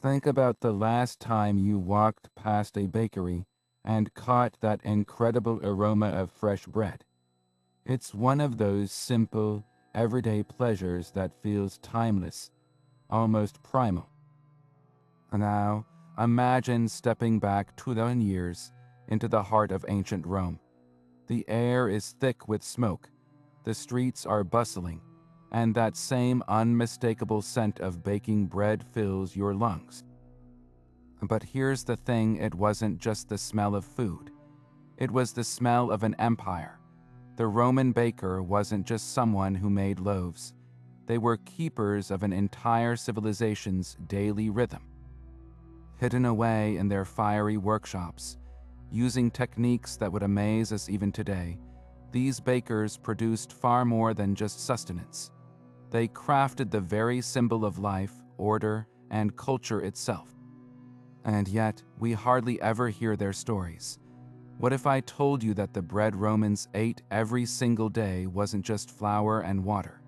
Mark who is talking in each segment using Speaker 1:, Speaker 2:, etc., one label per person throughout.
Speaker 1: Think about the last time you walked past a bakery and caught that incredible aroma of fresh bread. It's one of those simple, everyday pleasures that feels timeless, almost primal. Now, imagine stepping back 2,000 years into the heart of ancient Rome. The air is thick with smoke, the streets are bustling, and that same unmistakable scent of baking bread fills your lungs. But here's the thing, it wasn't just the smell of food. It was the smell of an empire. The Roman baker wasn't just someone who made loaves. They were keepers of an entire civilization's daily rhythm. Hidden away in their fiery workshops, using techniques that would amaze us even today, these bakers produced far more than just sustenance. They crafted the very symbol of life, order, and culture itself. And yet, we hardly ever hear their stories. What if I told you that the bread Romans ate every single day wasn't just flour and water?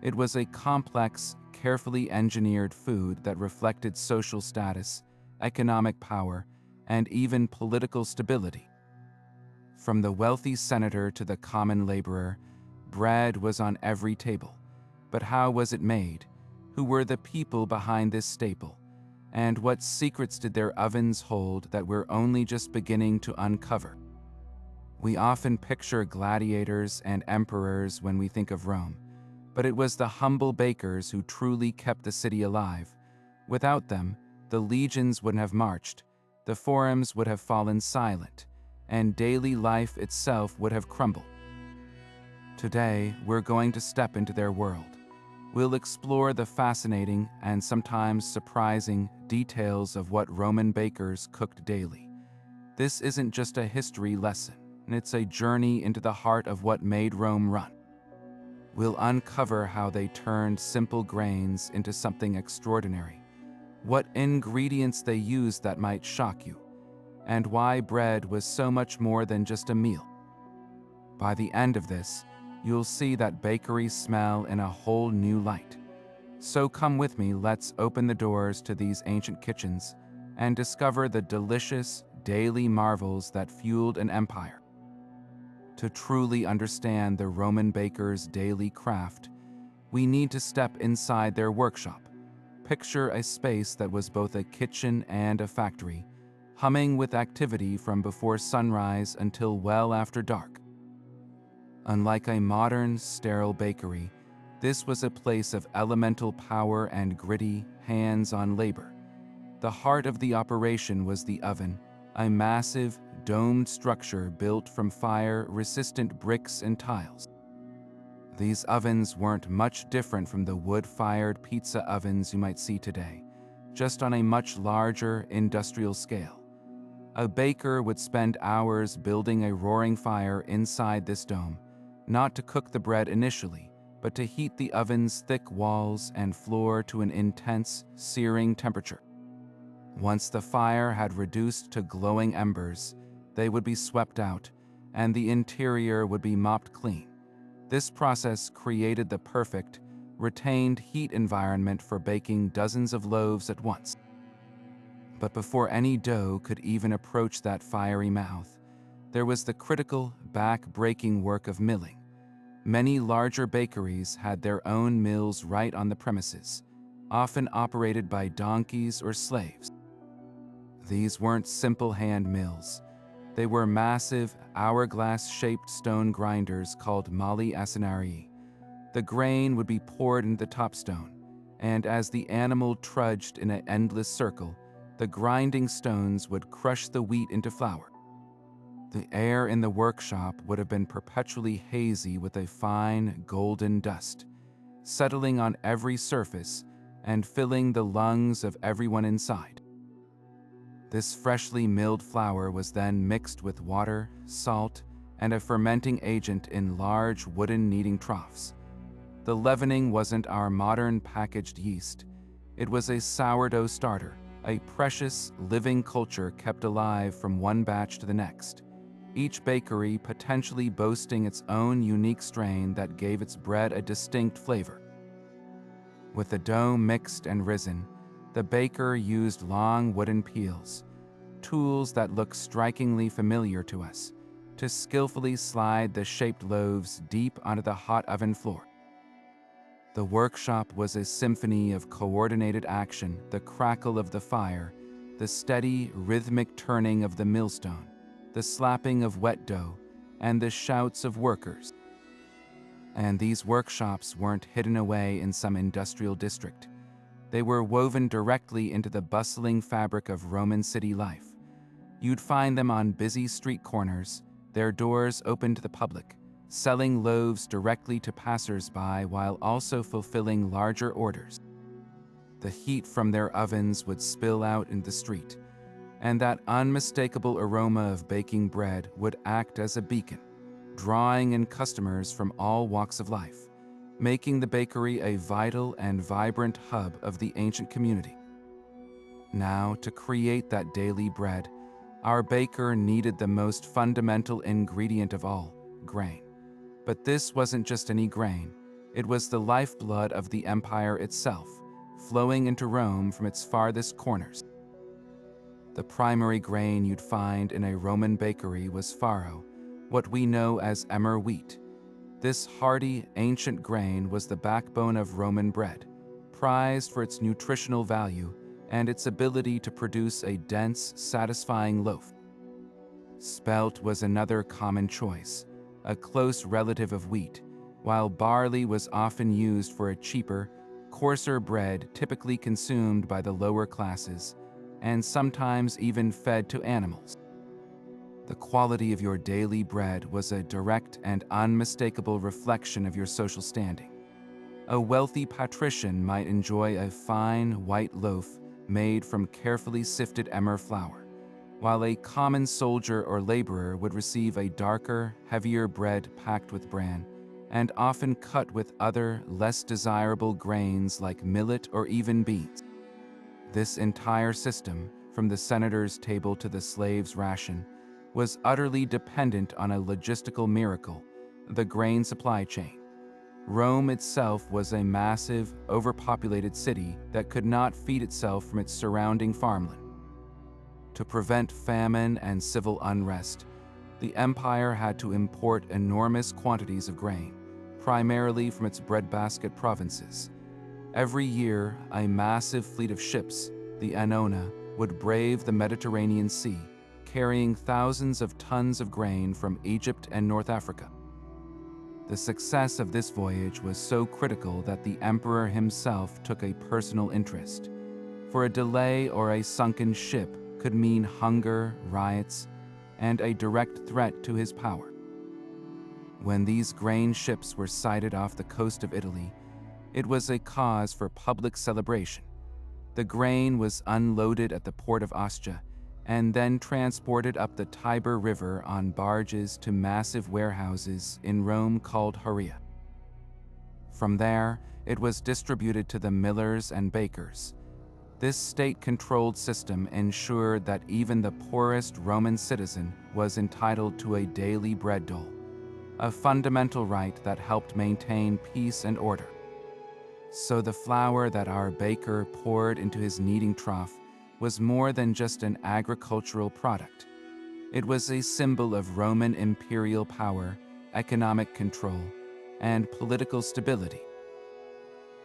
Speaker 1: It was a complex, carefully engineered food that reflected social status, economic power, and even political stability. From the wealthy senator to the common laborer, bread was on every table. But how was it made? Who were the people behind this staple? And what secrets did their ovens hold that we're only just beginning to uncover? We often picture gladiators and emperors when we think of Rome, but it was the humble bakers who truly kept the city alive. Without them, the legions wouldn't have marched, the forums would have fallen silent, and daily life itself would have crumbled. Today, we're going to step into their world. We'll explore the fascinating and sometimes surprising details of what Roman bakers cooked daily. This isn't just a history lesson, it's a journey into the heart of what made Rome run. We'll uncover how they turned simple grains into something extraordinary, what ingredients they used that might shock you, and why bread was so much more than just a meal. By the end of this, you'll see that bakeries smell in a whole new light. So come with me, let's open the doors to these ancient kitchens and discover the delicious, daily marvels that fueled an empire. To truly understand the Roman baker's daily craft, we need to step inside their workshop. Picture a space that was both a kitchen and a factory, humming with activity from before sunrise until well after dark. Unlike a modern, sterile bakery, this was a place of elemental power and gritty, hands-on labor. The heart of the operation was the oven, a massive, domed structure built from fire-resistant bricks and tiles. These ovens weren't much different from the wood-fired pizza ovens you might see today, just on a much larger industrial scale. A baker would spend hours building a roaring fire inside this dome, not to cook the bread initially, but to heat the oven's thick walls and floor to an intense, searing temperature. Once the fire had reduced to glowing embers, they would be swept out, and the interior would be mopped clean. This process created the perfect, retained heat environment for baking dozens of loaves at once. But before any dough could even approach that fiery mouth, there was the critical, back-breaking work of milling. Many larger bakeries had their own mills right on the premises, often operated by donkeys or slaves. These weren't simple hand mills. They were massive, hourglass-shaped stone grinders called molli acinari. The grain would be poured into the top stone, and as the animal trudged in an endless circle, the grinding stones would crush the wheat into flour. The air in the workshop would have been perpetually hazy with a fine, golden dust, settling on every surface and filling the lungs of everyone inside. This freshly milled flour was then mixed with water, salt, and a fermenting agent in large wooden kneading troughs. The leavening wasn't our modern packaged yeast. It was a sourdough starter, a precious, living culture kept alive from one batch to the next, each bakery potentially boasting its own unique strain that gave its bread a distinct flavor. With the dough mixed and risen, The baker used long wooden peels, tools that look strikingly familiar to us, to skillfully slide the shaped loaves deep onto the hot oven floor. The workshop was a symphony of coordinated action, the crackle of the fire, the steady, rhythmic turning of the millstone, the slapping of wet dough, and the shouts of workers. And these workshops weren't hidden away in some industrial district. They were woven directly into the bustling fabric of Roman city life. You'd find them on busy street corners, their doors open to the public, selling loaves directly to passers-by while also fulfilling larger orders. The heat from their ovens would spill out in the street, and that unmistakable aroma of baking bread would act as a beacon, drawing in customers from all walks of life, making the bakery a vital and vibrant hub of the ancient community. Now, to create that daily bread, our baker needed the most fundamental ingredient of all, grain. But this wasn't just any grain. It was the lifeblood of the empire itself, flowing into Rome from its farthest corners. The primary grain you'd find in a Roman bakery was farro, what we know as emmer wheat. This hardy, ancient grain was the backbone of Roman bread, prized for its nutritional value and its ability to produce a dense, satisfying loaf. Spelt was another common choice, a close relative of wheat, while barley was often used for a cheaper, coarser bread typically consumed by the lower classes, and sometimes even fed to animals. The quality of your daily bread was a direct and unmistakable reflection of your social standing. A wealthy patrician might enjoy a fine, white loaf made from carefully sifted emmer flour, while a common soldier or laborer would receive a darker, heavier bread packed with bran, and often cut with other, less desirable grains like millet or even beans. This entire system, from the senator's table to the slave's ration, was utterly dependent on a logistical miracle, the grain supply chain. Rome itself was a massive, overpopulated city that could not feed itself from its surrounding farmland. To prevent famine and civil unrest, the empire had to import enormous quantities of grain, primarily from its breadbasket provinces. Every year, a massive fleet of ships, the Annona, would brave the Mediterranean Sea, carrying thousands of tons of grain from Egypt and North Africa. The success of this voyage was so critical that the emperor himself took a personal interest, for a delay or a sunken ship could mean hunger, riots, and a direct threat to his power. When these grain ships were sighted off the coast of Italy, it was a cause for public celebration. The grain was unloaded at the port of Ostia and then transported up the Tiber River on barges to massive warehouses in Rome called Haria. From there, it was distributed to the millers and bakers. This state-controlled system ensured that even the poorest Roman citizen was entitled to a daily bread dole, a fundamental right that helped maintain peace and order. So the flour that our baker poured into his kneading trough was more than just an agricultural product. It was a symbol of Roman imperial power, economic control, and political stability.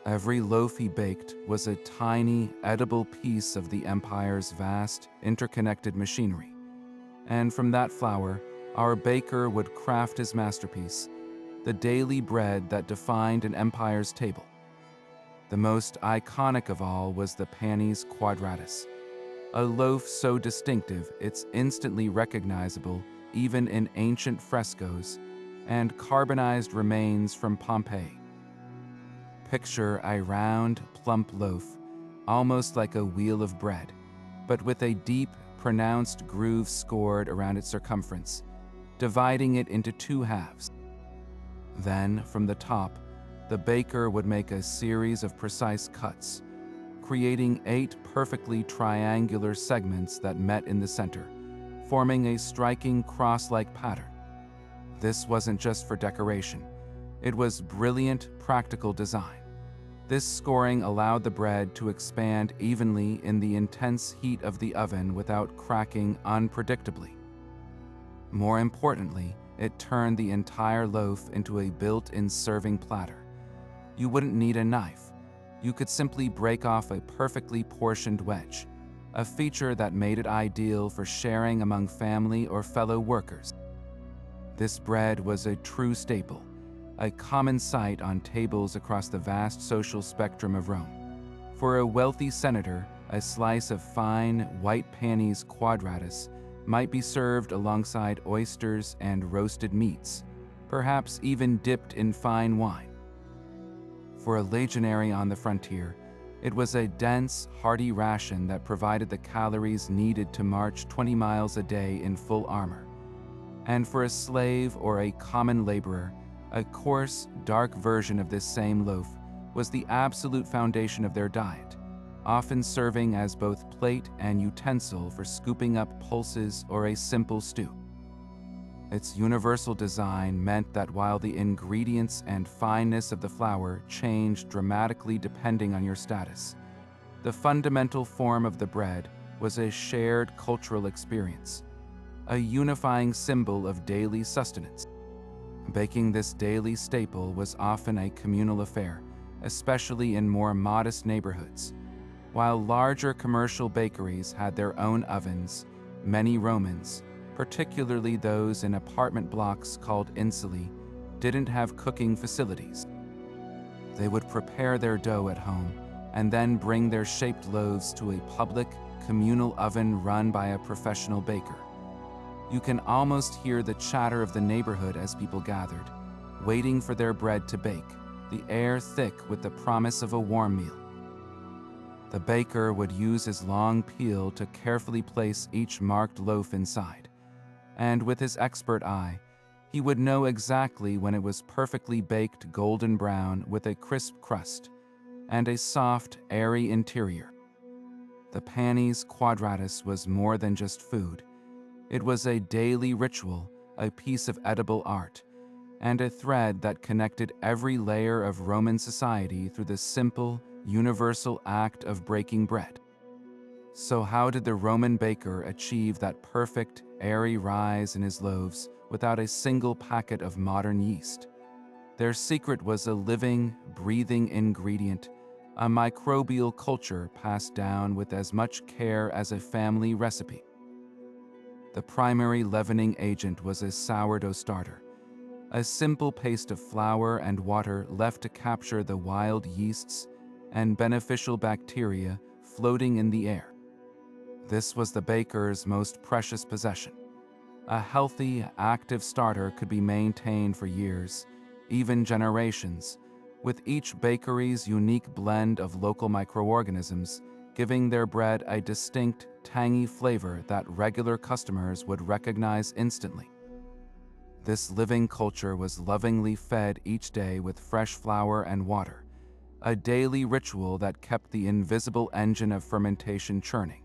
Speaker 1: Every loaf he baked was a tiny, edible piece of the empire's vast, interconnected machinery. And from that flour, our baker would craft his masterpiece, the daily bread that defined an empire's table. The most iconic of all was the Panis Quadratus, a loaf so distinctive it's instantly recognizable even in ancient frescoes and carbonized remains from Pompeii. Picture a round, plump loaf, almost like a wheel of bread, but with a deep, pronounced groove scored around its circumference, dividing it into two halves. Then, from the top, the baker would make a series of precise cuts, creating 8 perfectly triangular segments that met in the center, forming a striking cross-like pattern. This wasn't just for decoration. It was brilliant, practical design. This scoring allowed the bread to expand evenly in the intense heat of the oven without cracking unpredictably. More importantly, it turned the entire loaf into a built-in serving platter. You wouldn't need a knife. You could simply break off a perfectly portioned wedge, a feature that made it ideal for sharing among family or fellow workers. This bread was a true staple, a common sight on tables across the vast social spectrum of Rome. For a wealthy senator, a slice of fine, white Panis Quadratus might be served alongside oysters and roasted meats, perhaps even dipped in fine wine. For a legionary on the frontier, it was a dense, hearty ration that provided the calories needed to march 20 miles a day in full armor. And for a slave or a common laborer, a coarse, dark version of this same loaf was the absolute foundation of their diet, often serving as both plate and utensil for scooping up pulses or a simple stew. Its universal design meant that while the ingredients and fineness of the flour changed dramatically depending on your status, the fundamental form of the bread was a shared cultural experience, a unifying symbol of daily sustenance. Baking this daily staple was often a communal affair, especially in more modest neighborhoods. While larger commercial bakeries had their own ovens, many Romans, particularly those in apartment blocks called insulae, didn't have cooking facilities. They would prepare their dough at home and then bring their shaped loaves to a public, communal oven run by a professional baker. You can almost hear the chatter of the neighborhood as people gathered, waiting for their bread to bake, the air thick with the promise of a warm meal. The baker would use his long peel to carefully place each marked loaf inside, and with his expert eye, he would know exactly when it was perfectly baked golden brown with a crisp crust and a soft, airy interior. The Panis Quadratus was more than just food. It was a daily ritual, a piece of edible art, and a thread that connected every layer of Roman society through the simple, universal act of breaking bread. So how did the Roman baker achieve that perfect, airy rise in his loaves without a single packet of modern yeast? Their secret was a living, breathing ingredient, a microbial culture passed down with as much care as a family recipe. The primary leavening agent was a sourdough starter, a simple paste of flour and water left to capture the wild yeasts and beneficial bacteria floating in the air. This was the baker's most precious possession. A healthy, active starter could be maintained for years, even generations, with each bakery's unique blend of local microorganisms giving their bread a distinct, tangy flavor that regular customers would recognize instantly. This living culture was lovingly fed each day with fresh flour and water, a daily ritual that kept the invisible engine of fermentation churning.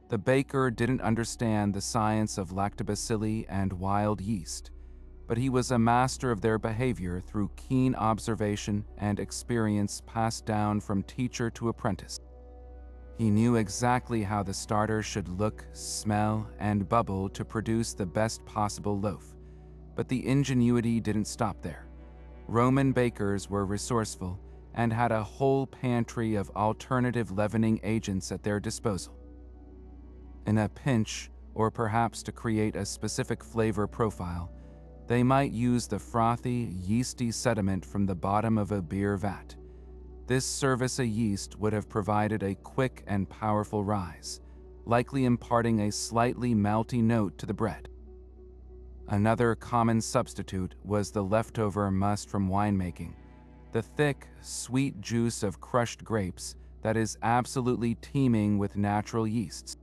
Speaker 1: The baker didn't understand the science of lactobacilli and wild yeast, but he was a master of their behavior through keen observation and experience passed down from teacher to apprentice. He knew exactly how the starter should look, smell, and bubble to produce the best possible loaf. But the ingenuity didn't stop there. Roman bakers were resourceful and had a whole pantry of alternative leavening agents at their disposal. In a pinch, or perhaps to create a specific flavor profile, they might use the frothy, yeasty sediment from the bottom of a beer vat. This cerevisiae yeast would have provided a quick and powerful rise, likely imparting a slightly malty note to the bread. Another common substitute was the leftover must from winemaking, the thick, sweet juice of crushed grapes that is absolutely teeming with natural yeasts.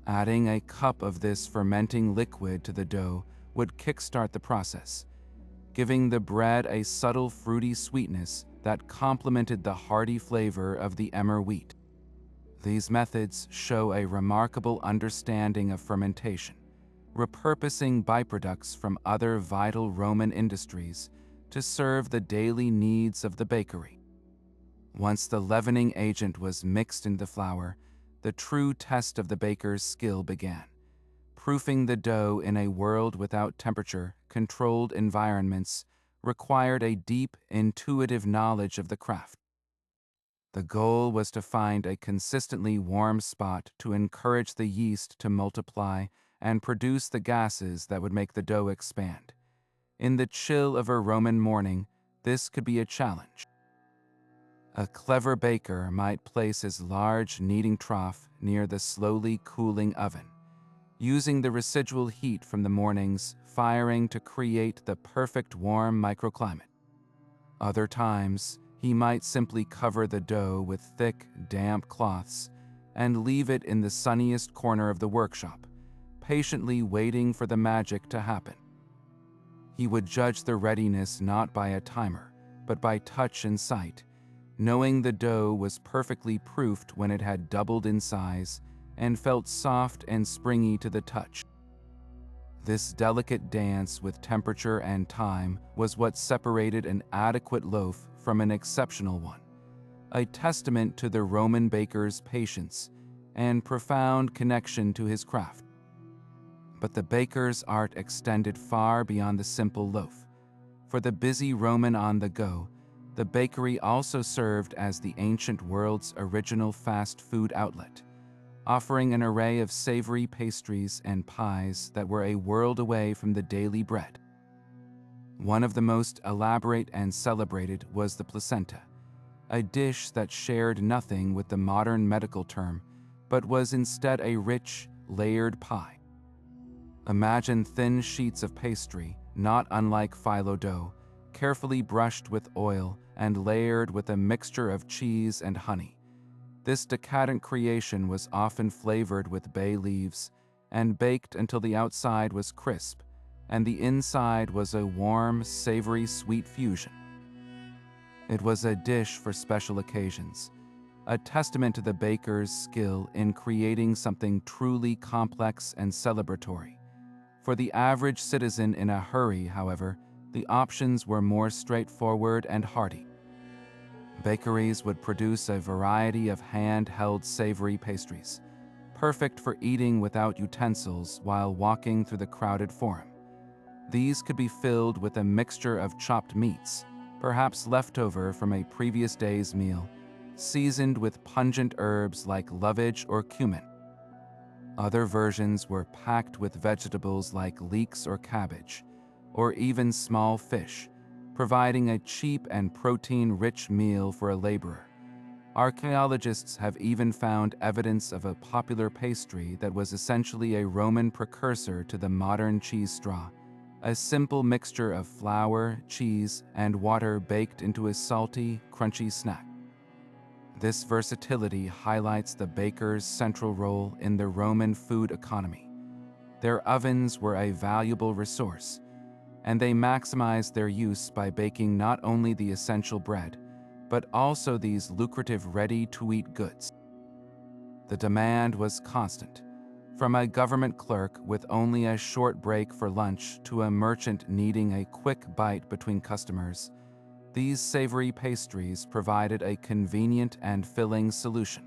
Speaker 1: Adding a cup of this fermenting liquid to the dough would kickstart the process, giving the bread a subtle fruity sweetness that complemented the hearty flavor of the emmer wheat. These methods show a remarkable understanding of fermentation, repurposing byproducts from other vital Roman industries to serve the daily needs of the bakery. Once the leavening agent was mixed into the flour, the true test of the baker's skill began. Proofing the dough in a world without temperature-controlled environments required a deep, intuitive knowledge of the craft. The goal was to find a consistently warm spot to encourage the yeast to multiply and produce the gases that would make the dough expand. In the chill of a Roman morning, this could be a challenge. A clever baker might place his large kneading trough near the slowly cooling oven, using the residual heat from the morning's firing to create the perfect warm microclimate. Other times, he might simply cover the dough with thick, damp cloths and leave it in the sunniest corner of the workshop, patiently waiting for the magic to happen. He would judge the readiness not by a timer, but by touch and sight, knowing the dough was perfectly proofed when it had doubled in size and felt soft and springy to the touch. This delicate dance with temperature and time was what separated an adequate loaf from an exceptional one, a testament to the Roman baker's patience and profound connection to his craft. But the baker's art extended far beyond the simple loaf. For the busy Roman on the go, the bakery also served as the ancient world's original fast food outlet, offering an array of savory pastries and pies that were a world away from the daily bread. One of the most elaborate and celebrated was the placenta, a dish that shared nothing with the modern medical term, but was instead a rich, layered pie. Imagine thin sheets of pastry, not unlike phyllo dough, carefully brushed with oil and layered with a mixture of cheese and honey. This decadent creation was often flavored with bay leaves and baked until the outside was crisp and the inside was a warm, savory, sweet fusion. It was a dish for special occasions, a testament to the baker's skill in creating something truly complex and celebratory. For the average citizen in a hurry, however, the options were more straightforward and hearty. Bakeries would produce a variety of hand-held savory pastries, perfect for eating without utensils while walking through the crowded forum. These could be filled with a mixture of chopped meats, perhaps leftover from a previous day's meal, seasoned with pungent herbs like lovage or cumin. Other versions were packed with vegetables like leeks or cabbage, or even small fish, providing a cheap and protein-rich meal for a laborer. Archaeologists have even found evidence of a popular pastry that was essentially a Roman precursor to the modern cheese straw, a simple mixture of flour, cheese, and water baked into a salty, crunchy snack. This versatility highlights the baker's central role in the Roman food economy. Their ovens were a valuable resource, and they maximized their use by baking not only the essential bread, but also these lucrative ready-to-eat goods. The demand was constant, from a government clerk with only a short break for lunch to a merchant needing a quick bite between customers. These savory pastries provided a convenient and filling solution.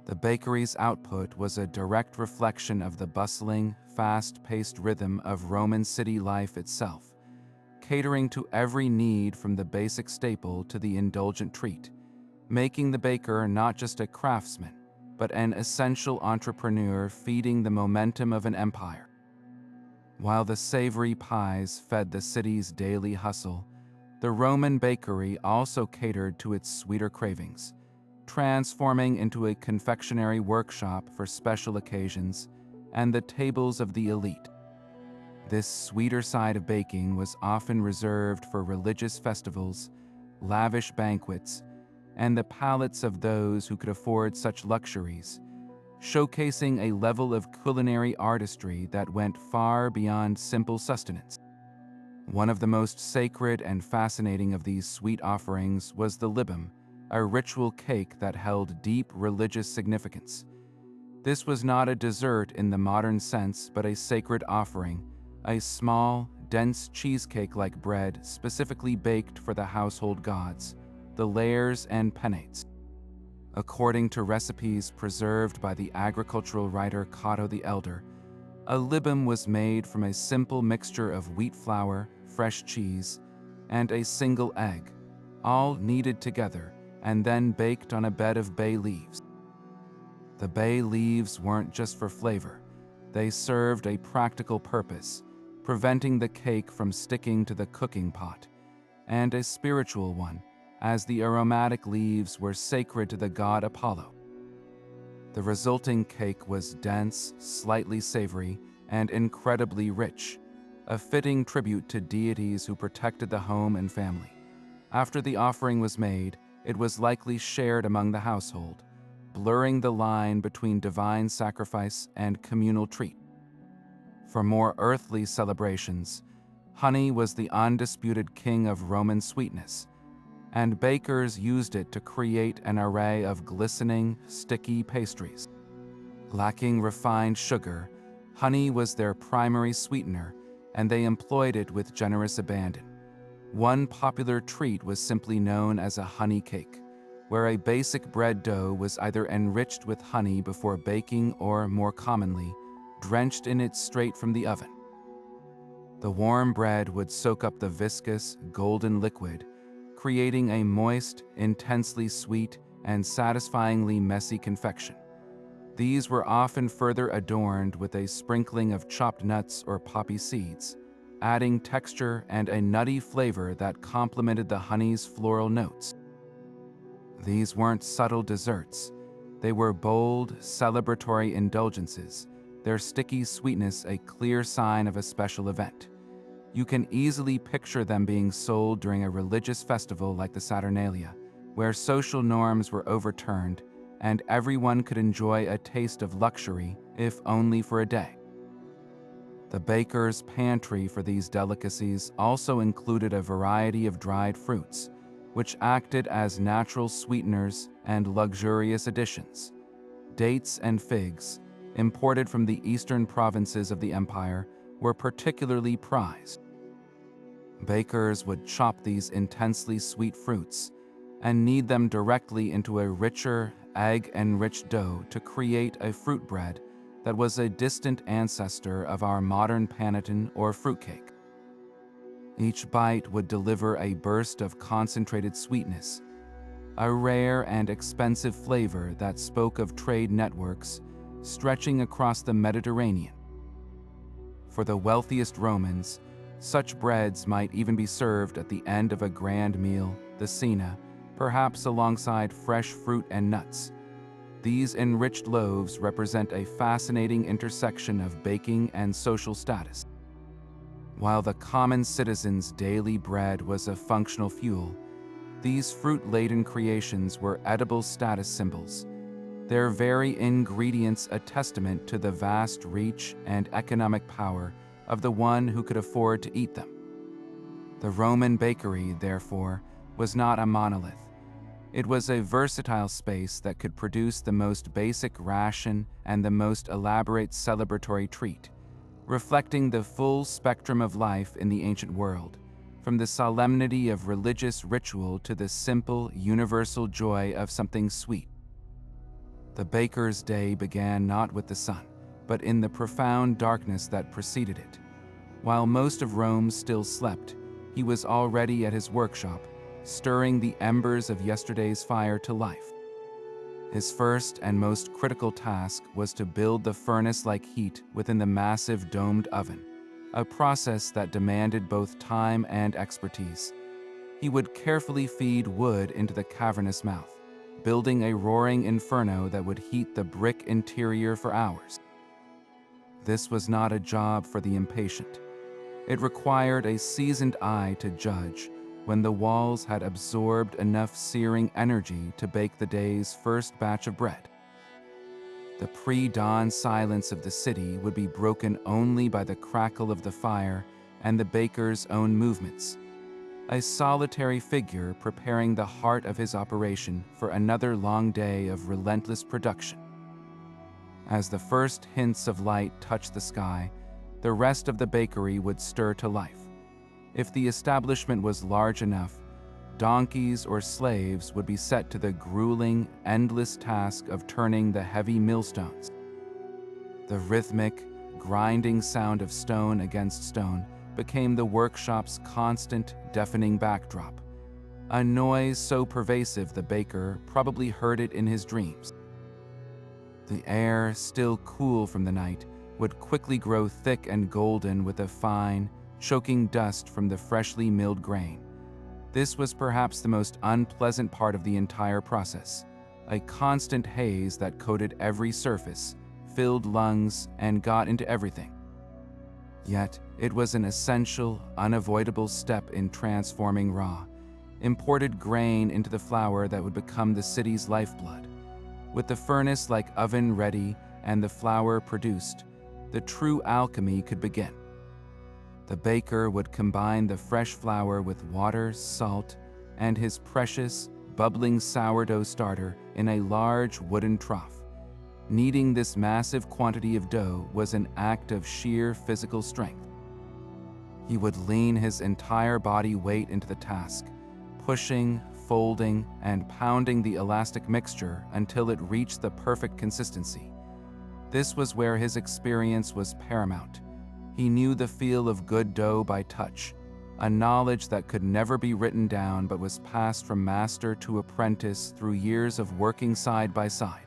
Speaker 1: The bakery's output was a direct reflection of the bustling, fast-paced rhythm of Roman city life itself, catering to every need from the basic staple to the indulgent treat, making the baker not just a craftsman, but an essential entrepreneur feeding the momentum of an empire. While the savory pies fed the city's daily hustle, the Roman bakery also catered to its sweeter cravings, transforming into a confectionery workshop for special occasions and the tables of the elite. This sweeter side of baking was often reserved for religious festivals, lavish banquets, and the palates of those who could afford such luxuries, showcasing a level of culinary artistry that went far beyond simple sustenance. One of the most sacred and fascinating of these sweet offerings was the libum, a ritual cake that held deep religious significance. This was not a dessert in the modern sense, but a sacred offering, a small, dense cheesecake-like bread specifically baked for the household gods, the layers and penates. According to recipes preserved by the agricultural writer Cato the Elder, a libum was made from a simple mixture of wheat flour, fresh cheese, and a single egg, all kneaded together and then baked on a bed of bay leaves. The bay leaves weren't just for flavor. They served a practical purpose, preventing the cake from sticking to the cooking pot, and a spiritual one, as the aromatic leaves were sacred to the god Apollo. The resulting cake was dense, slightly savory, and incredibly rich, a fitting tribute to deities who protected the home and family. After the offering was made, it was likely shared among the household, blurring the line between divine sacrifice and communal treat. For more earthly celebrations, honey was the undisputed king of Roman sweetness, and bakers used it to create an array of glistening, sticky pastries. Lacking refined sugar, honey was their primary sweetener, and they employed it with generous abandon. One popular treat was simply known as a honey cake, where a basic bread dough was either enriched with honey before baking or, more commonly, drenched in it straight from the oven. The warm bread would soak up the viscous, golden liquid, creating a moist, intensely sweet, and satisfyingly messy confection. These were often further adorned with a sprinkling of chopped nuts or poppy seeds, adding texture and a nutty flavor that complemented the honey's floral notes. These weren't subtle desserts. They were bold, celebratory indulgences, their sticky sweetness a clear sign of a special event. You can easily picture them being sold during a religious festival like the Saturnalia, where social norms were overturned and everyone could enjoy a taste of luxury, if only for a day. The baker's pantry for these delicacies also included a variety of dried fruits, which acted as natural sweeteners and luxurious additions. Dates and figs, imported from the eastern provinces of the empire, were particularly prized. Bakers would chop these intensely sweet fruits and knead them directly into a richer, egg-enriched dough to create a fruit bread that was a distant ancestor of our modern panettone or fruitcake. Each bite would deliver a burst of concentrated sweetness, a rare and expensive flavor that spoke of trade networks stretching across the Mediterranean. For the wealthiest Romans, such breads might even be served at the end of a grand meal, the cena, perhaps alongside fresh fruit and nuts. These enriched loaves represent a fascinating intersection of baking and social status. While the common citizen's daily bread was a functional fuel, these fruit-laden creations were edible status symbols, their very ingredients a testament to the vast reach and economic power of the one who could afford to eat them. The Roman bakery, therefore, was not a monolith. It was a versatile space that could produce the most basic ration and the most elaborate celebratory treat, reflecting the full spectrum of life in the ancient world, from the solemnity of religious ritual to the simple, universal joy of something sweet. The baker's day began not with the sun, but in the profound darkness that preceded it. While most of Rome still slept, he was already at his workshop, stirring the embers of yesterday's fire to life. His first and most critical task was to build the furnace-like heat within the massive domed oven, a process that demanded both time and expertise. He would carefully feed wood into the cavernous mouth, building a roaring inferno that would heat the brick interior for hours. This was not a job for the impatient. It required a seasoned eye to judge when the walls had absorbed enough searing energy to bake the day's first batch of bread. The pre-dawn silence of the city would be broken only by the crackle of the fire and the baker's own movements, a solitary figure preparing the heart of his operation for another long day of relentless production. As the first hints of light touched the sky, the rest of the bakery would stir to life. If the establishment was large enough, donkeys or slaves would be set to the grueling, endless task of turning the heavy millstones. The rhythmic, grinding sound of stone against stone became the workshop's constant, deafening backdrop, a noise so pervasive the baker probably heard it in his dreams. The air, still cool from the night, would quickly grow thick and golden with a fine, choking dust from the freshly milled grain. This was perhaps the most unpleasant part of the entire process, a constant haze that coated every surface, filled lungs, and got into everything. Yet, it was an essential, unavoidable step in transforming raw, imported grain into the flour that would become the city's lifeblood. With the furnace-like oven ready and the flour produced, the true alchemy could begin. The baker would combine the fresh flour with water, salt, and his precious, bubbling sourdough starter in a large wooden trough. Kneading this massive quantity of dough was an act of sheer physical strength. He would lean his entire body weight into the task, pushing, folding, and pounding the elastic mixture until it reached the perfect consistency. This was where his experience was paramount. He knew the feel of good dough by touch, a knowledge that could never be written down but was passed from master to apprentice through years of working side by side.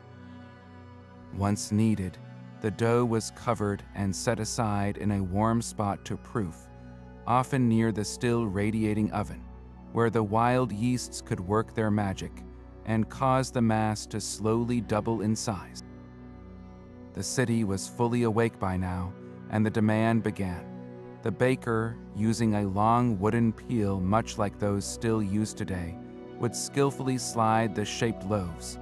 Speaker 1: Once kneaded, the dough was covered and set aside in a warm spot to proof, often near the still radiating oven, where the wild yeasts could work their magic and cause the mass to slowly double in size. The city was fully awake by now, and the demand began. The baker, using a long wooden peel much like those still used today, would skillfully slide the shaped loaves,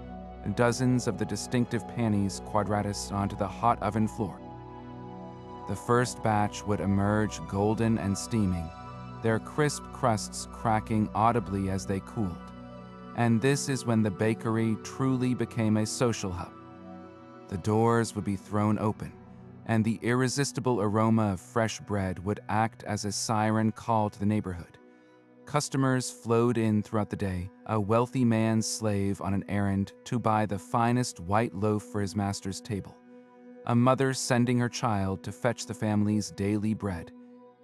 Speaker 1: dozens of the distinctive Panis Quadratus onto the hot oven floor. The first batch would emerge golden and steaming, their crisp crusts cracking audibly as they cooled. And this is when the bakery truly became a social hub. The doors would be thrown open, and the irresistible aroma of fresh bread would act as a siren call to the neighborhood. Customers flowed in throughout the day, a wealthy man's slave on an errand to buy the finest white loaf for his master's table, a mother sending her child to fetch the family's daily bread,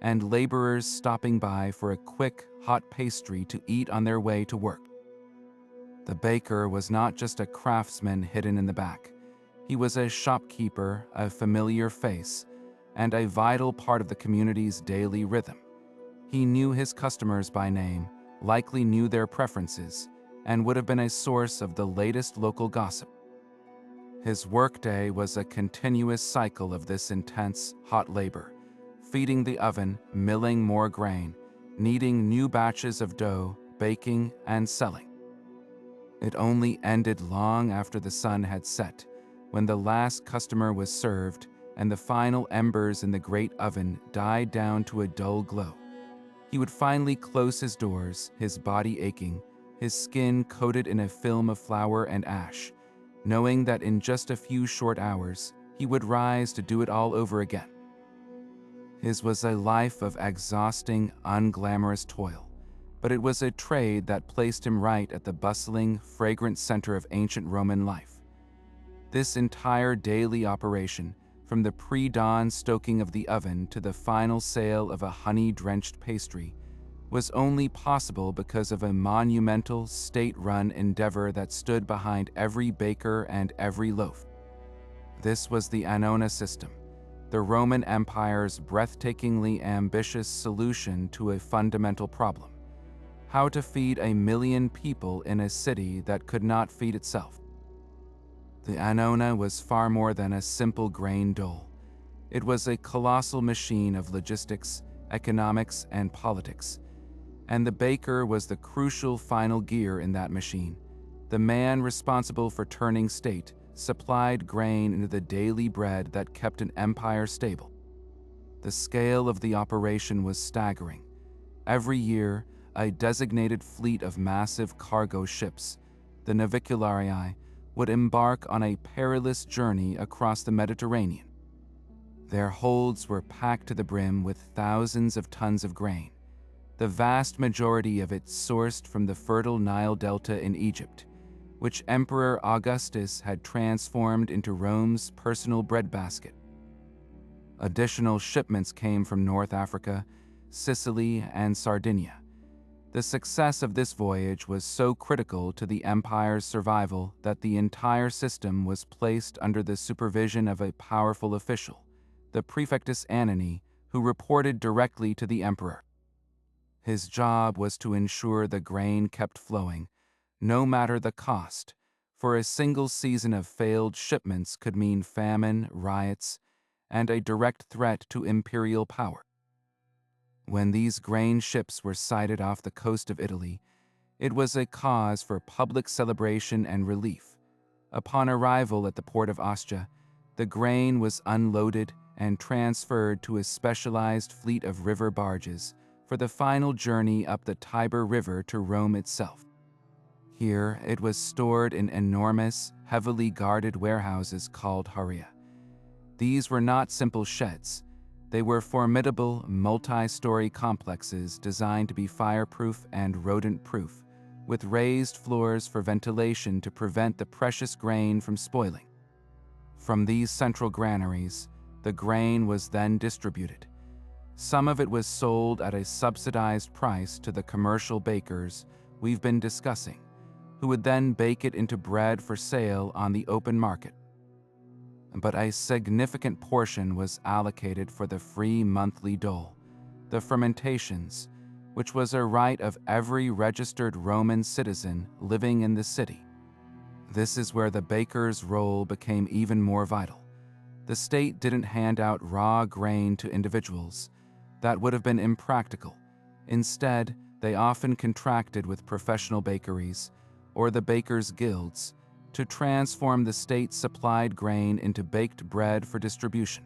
Speaker 1: and laborers stopping by for a quick, hot pastry to eat on their way to work. The baker was not just a craftsman hidden in the back. He was a shopkeeper, a familiar face, and a vital part of the community's daily rhythm. He knew his customers by name, likely knew their preferences, and would have been a source of the latest local gossip. His workday was a continuous cycle of this intense, hot labor, feeding the oven, milling more grain, kneading new batches of dough, baking, and selling. It only ended long after the sun had set, when the last customer was served and the final embers in the great oven died down to a dull glow. He would finally close his doors, his body aching, his skin coated in a film of flour and ash, knowing that in just a few short hours, he would rise to do it all over again. His was a life of exhausting, unglamorous toil, but it was a trade that placed him right at the bustling, fragrant center of ancient Roman life. This entire daily operation, from the pre-dawn stoking of the oven to the final sale of a honey-drenched pastry, was only possible because of a monumental, state-run endeavor that stood behind every baker and every loaf. This was the Annona system, the Roman Empire's breathtakingly ambitious solution to a fundamental problem: how to feed 1 million people in a city that could not feed itself. The Annona was far more than a simple grain dole. It was a colossal machine of logistics, economics, and politics. And the baker was the crucial final gear in that machine. The man responsible for turning state supplied grain into the daily bread that kept an empire stable. The scale of the operation was staggering. Every year, a designated fleet of massive cargo ships, the navicularii, would embark on a perilous journey across the Mediterranean. Their holds were packed to the brim with thousands of tons of grain. the vast majority of it sourced from the fertile Nile Delta in Egypt, which Emperor Augustus had transformed into Rome's personal breadbasket. Additional shipments came from North Africa, Sicily, and Sardinia. The success of this voyage was so critical to the empire's survival that the entire system was placed under the supervision of a powerful official, the Praefectus Annani, who reported directly to the emperor. His job was to ensure the grain kept flowing, no matter the cost, for a single season of failed shipments could mean famine, riots, and a direct threat to imperial power. When these grain ships were sighted off the coast of Italy, it was a cause for public celebration and relief. Upon arrival at the port of Ostia, the grain was unloaded and transferred to a specialized fleet of river barges for the final journey up the Tiber River to Rome itself. Here, it was stored in enormous, heavily guarded warehouses called haria. These were not simple sheds. They were formidable, multi-story complexes designed to be fireproof and rodent-proof, with raised floors for ventilation to prevent the precious grain from spoiling. From these central granaries, the grain was then distributed. Some of it was sold at a subsidized price to the commercial bakers we've been discussing, who would then bake it into bread for sale on the open market. But a significant portion was allocated for the free monthly dole, the fermentations, which was a right of every registered Roman citizen living in the city. This is where the baker's role became even more vital. The state didn't hand out raw grain to individuals. That would have been impractical. Instead, they often contracted with professional bakeries, or the bakers' guilds, to transform the state-supplied grain into baked bread for distribution.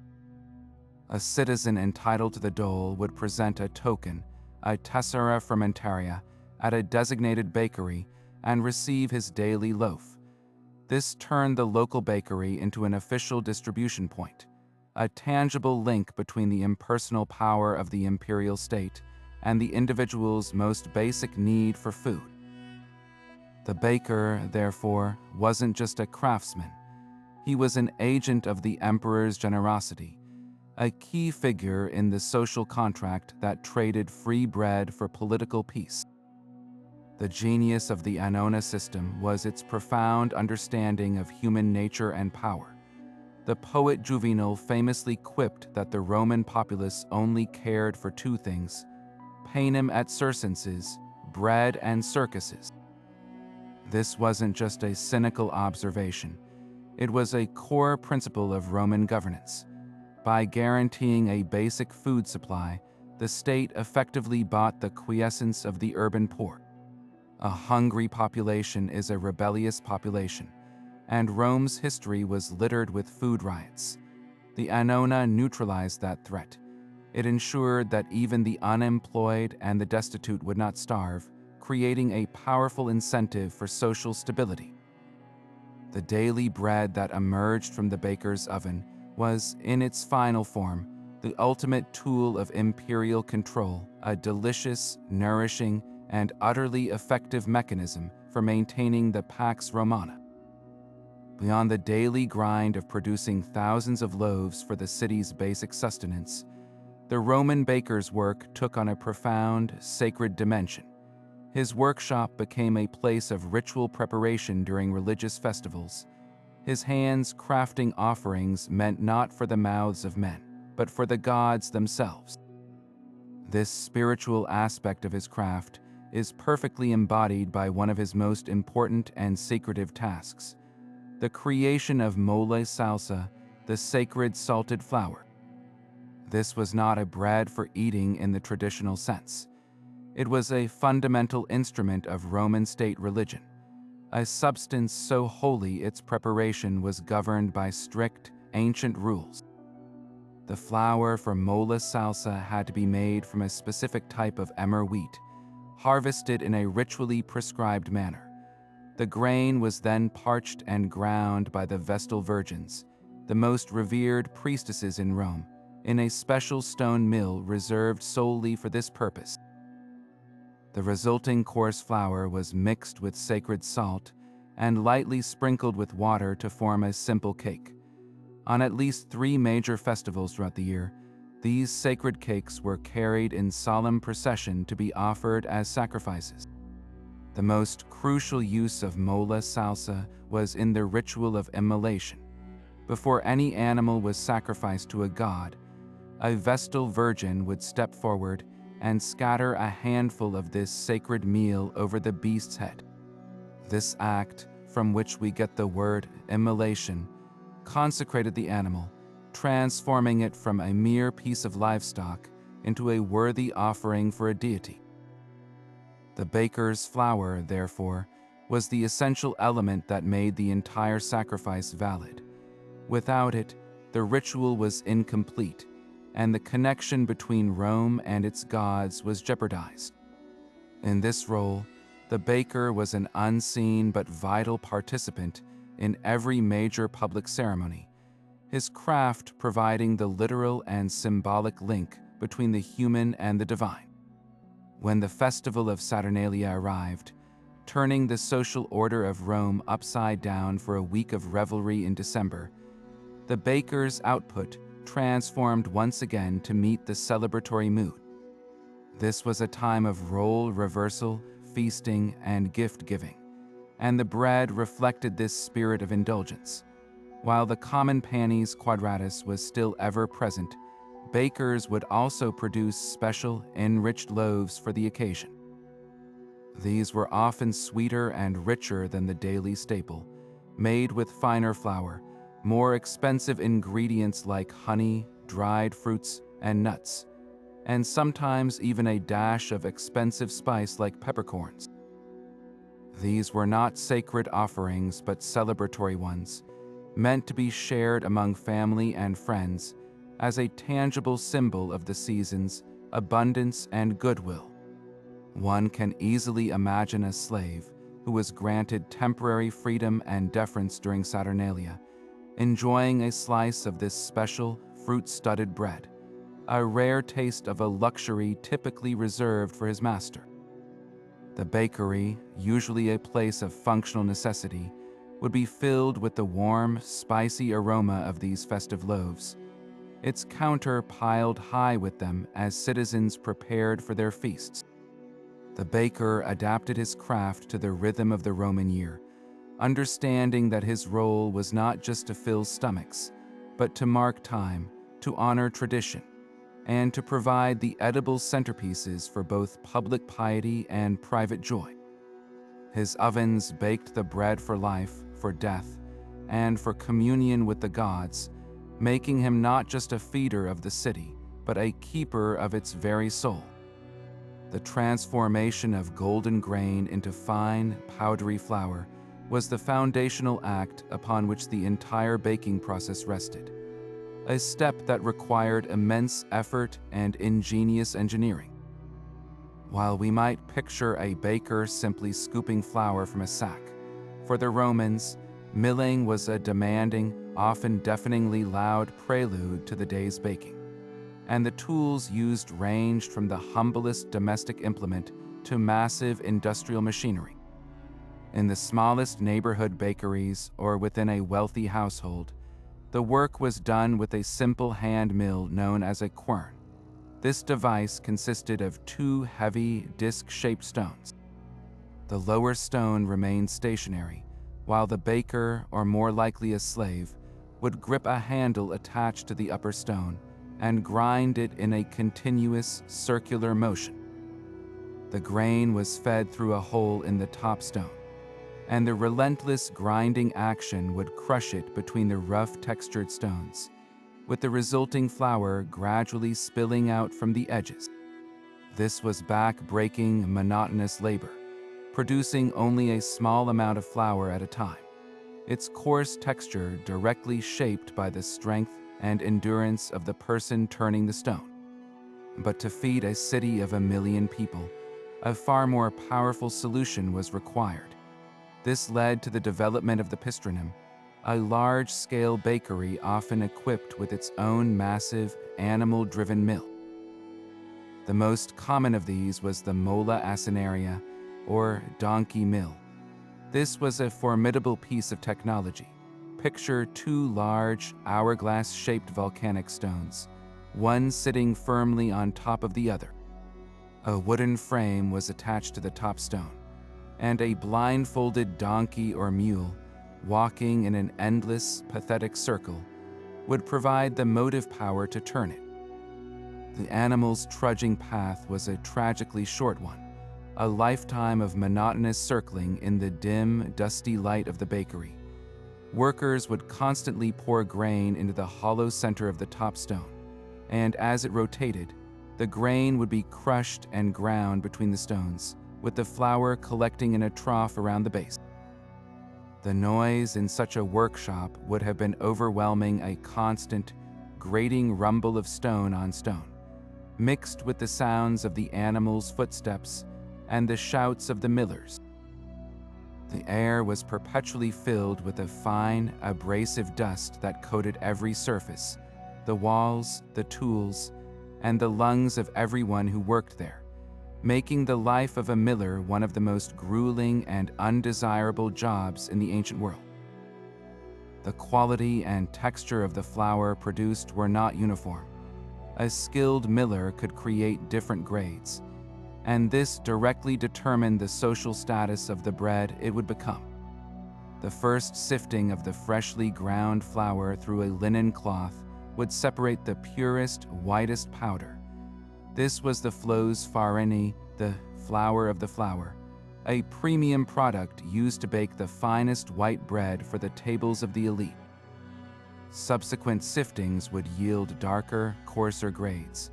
Speaker 1: A citizen entitled to the dole would present a token, a tessera fermentaria, at a designated bakery and receive his daily loaf. This turned the local bakery into an official distribution point, a tangible link between the impersonal power of the imperial state and the individual's most basic need for food. The baker, therefore, wasn't just a craftsman. He was an agent of the emperor's generosity, a key figure in the social contract that traded free bread for political peace. The genius of the Annona system was its profound understanding of human nature and power. The poet Juvenal famously quipped that the Roman populace only cared for two things: panem et circenses, bread and circuses. This wasn't just a cynical observation. It was a core principle of Roman governance. By guaranteeing a basic food supply, the state effectively bought the quiescence of the urban poor. A hungry population is a rebellious population, and Rome's history was littered with food riots. The Annona neutralized that threat. It ensured that even the unemployed and the destitute would not starve, creating a powerful incentive for social stability. The daily bread that emerged from the baker's oven was, in its final form, the ultimate tool of imperial control, a delicious, nourishing, and utterly effective mechanism for maintaining the Pax Romana. Beyond the daily grind of producing thousands of loaves for the city's basic sustenance, the Roman baker's work took on a profound, sacred dimension. His workshop became a place of ritual preparation during religious festivals. His hands crafting offerings meant not for the mouths of men, but for the gods themselves. This spiritual aspect of his craft is perfectly embodied by one of his most important and secretive tasks, the creation of mole salsa, the sacred salted flour. This was not a bread for eating in the traditional sense. It was a fundamental instrument of Roman state religion, a substance so holy its preparation was governed by strict, ancient rules. The flour for mole salsa had to be made from a specific type of emmer wheat, harvested in a ritually prescribed manner. The grain was then parched and ground by the Vestal Virgins, the most revered priestesses in Rome, in a special stone mill reserved solely for this purpose. The resulting coarse flour was mixed with sacred salt and lightly sprinkled with water to form a simple cake. On at least 3 major festivals throughout the year, these sacred cakes were carried in solemn procession to be offered as sacrifices. The most crucial use of mola salsa was in the ritual of immolation. Before any animal was sacrificed to a god, a Vestal virgin would step forward and scatter a handful of this sacred meal over the beast's head. This act, from which we get the word immolation, consecrated the animal, transforming it from a mere piece of livestock into a worthy offering for a deity. The baker's flour, therefore, was the essential element that made the entire sacrifice valid. Without it, the ritual was incomplete, and the connection between Rome and its gods was jeopardized. In this role, the baker was an unseen but vital participant in every major public ceremony, his craft providing the literal and symbolic link between the human and the divine. When the festival of Saturnalia arrived, turning the social order of Rome upside down for a week of revelry in December, the baker's output transformed once again to meet the celebratory mood. This was a time of role reversal, feasting, and gift-giving, and the bread reflected this spirit of indulgence. While the common Panis Quadratus was still ever present, bakers would also produce special, enriched loaves for the occasion. These were often sweeter and richer than the daily staple, made with finer flour, more expensive ingredients like honey, dried fruits, and nuts, and sometimes even a dash of expensive spice like peppercorns. These were not sacred offerings but celebratory ones, meant to be shared among family and friends as a tangible symbol of the season's abundance and goodwill. One can easily imagine a slave who was granted temporary freedom and deference during Saturnalia, enjoying a slice of this special, fruit-studded bread, a rare taste of a luxury typically reserved for his master. The bakery, usually a place of functional necessity, would be filled with the warm, spicy aroma of these festive loaves, its counter piled high with them as citizens prepared for their feasts. The baker adapted his craft to the rhythm of the Roman year, understanding that his role was not just to fill stomachs, but to mark time, to honor tradition, and to provide the edible centerpieces for both public piety and private joy. His ovens baked the bread for life, for death, and for communion with the gods, making him not just a feeder of the city, but a keeper of its very soul. The transformation of golden grain into fine, powdery flour was the foundational act upon which the entire baking process rested, a step that required immense effort and ingenious engineering. While we might picture a baker simply scooping flour from a sack, for the Romans, milling was a demanding, often deafeningly loud prelude to the day's baking, and the tools used ranged from the humblest domestic implement to massive industrial machinery. In the smallest neighborhood bakeries or within a wealthy household, the work was done with a simple hand mill known as a quern. This device consisted of 2 heavy, disc-shaped stones. The lower stone remained stationary, while the baker, or more likely a slave, would grip a handle attached to the upper stone and grind it in a continuous, circular motion. The grain was fed through a hole in the top stone, and the relentless grinding action would crush it between the rough, textured stones, with the resulting flour gradually spilling out from the edges. This was back-breaking, monotonous labor, producing only a small amount of flour at a time, its coarse texture directly shaped by the strength and endurance of the person turning the stone. But to feed a city of 1 million people, a far more powerful solution was required. This led to the development of the pistrinum, a large-scale bakery often equipped with its own massive, animal-driven mill. The most common of these was the mola asinaria, or donkey mill. This was a formidable piece of technology. Picture two large, hourglass-shaped volcanic stones, one sitting firmly on top of the other. A wooden frame was attached to the top stone, and a blindfolded donkey or mule, walking in an endless, pathetic circle, would provide the motive power to turn it. The animal's trudging path was a tragically short one, a lifetime of monotonous circling in the dim, dusty light of the bakery. Workers would constantly pour grain into the hollow center of the top stone, and as it rotated, the grain would be crushed and ground between the stones, with the flour collecting in a trough around the base. The noise in such a workshop would have been overwhelming, a constant, grating rumble of stone on stone, mixed with the sounds of the animals' footsteps and the shouts of the millers. The air was perpetually filled with a fine, abrasive dust that coated every surface, the walls, the tools, and the lungs of everyone who worked there, making the life of a miller one of the most grueling and undesirable jobs in the ancient world. The quality and texture of the flour produced were not uniform. A skilled miller could create different grades, and this directly determined the social status of the bread it would become. The first sifting of the freshly ground flour through a linen cloth would separate the purest, whitest powder. This was the flos farini, the flour of the flour, a premium product used to bake the finest white bread for the tables of the elite. Subsequent siftings would yield darker, coarser grades.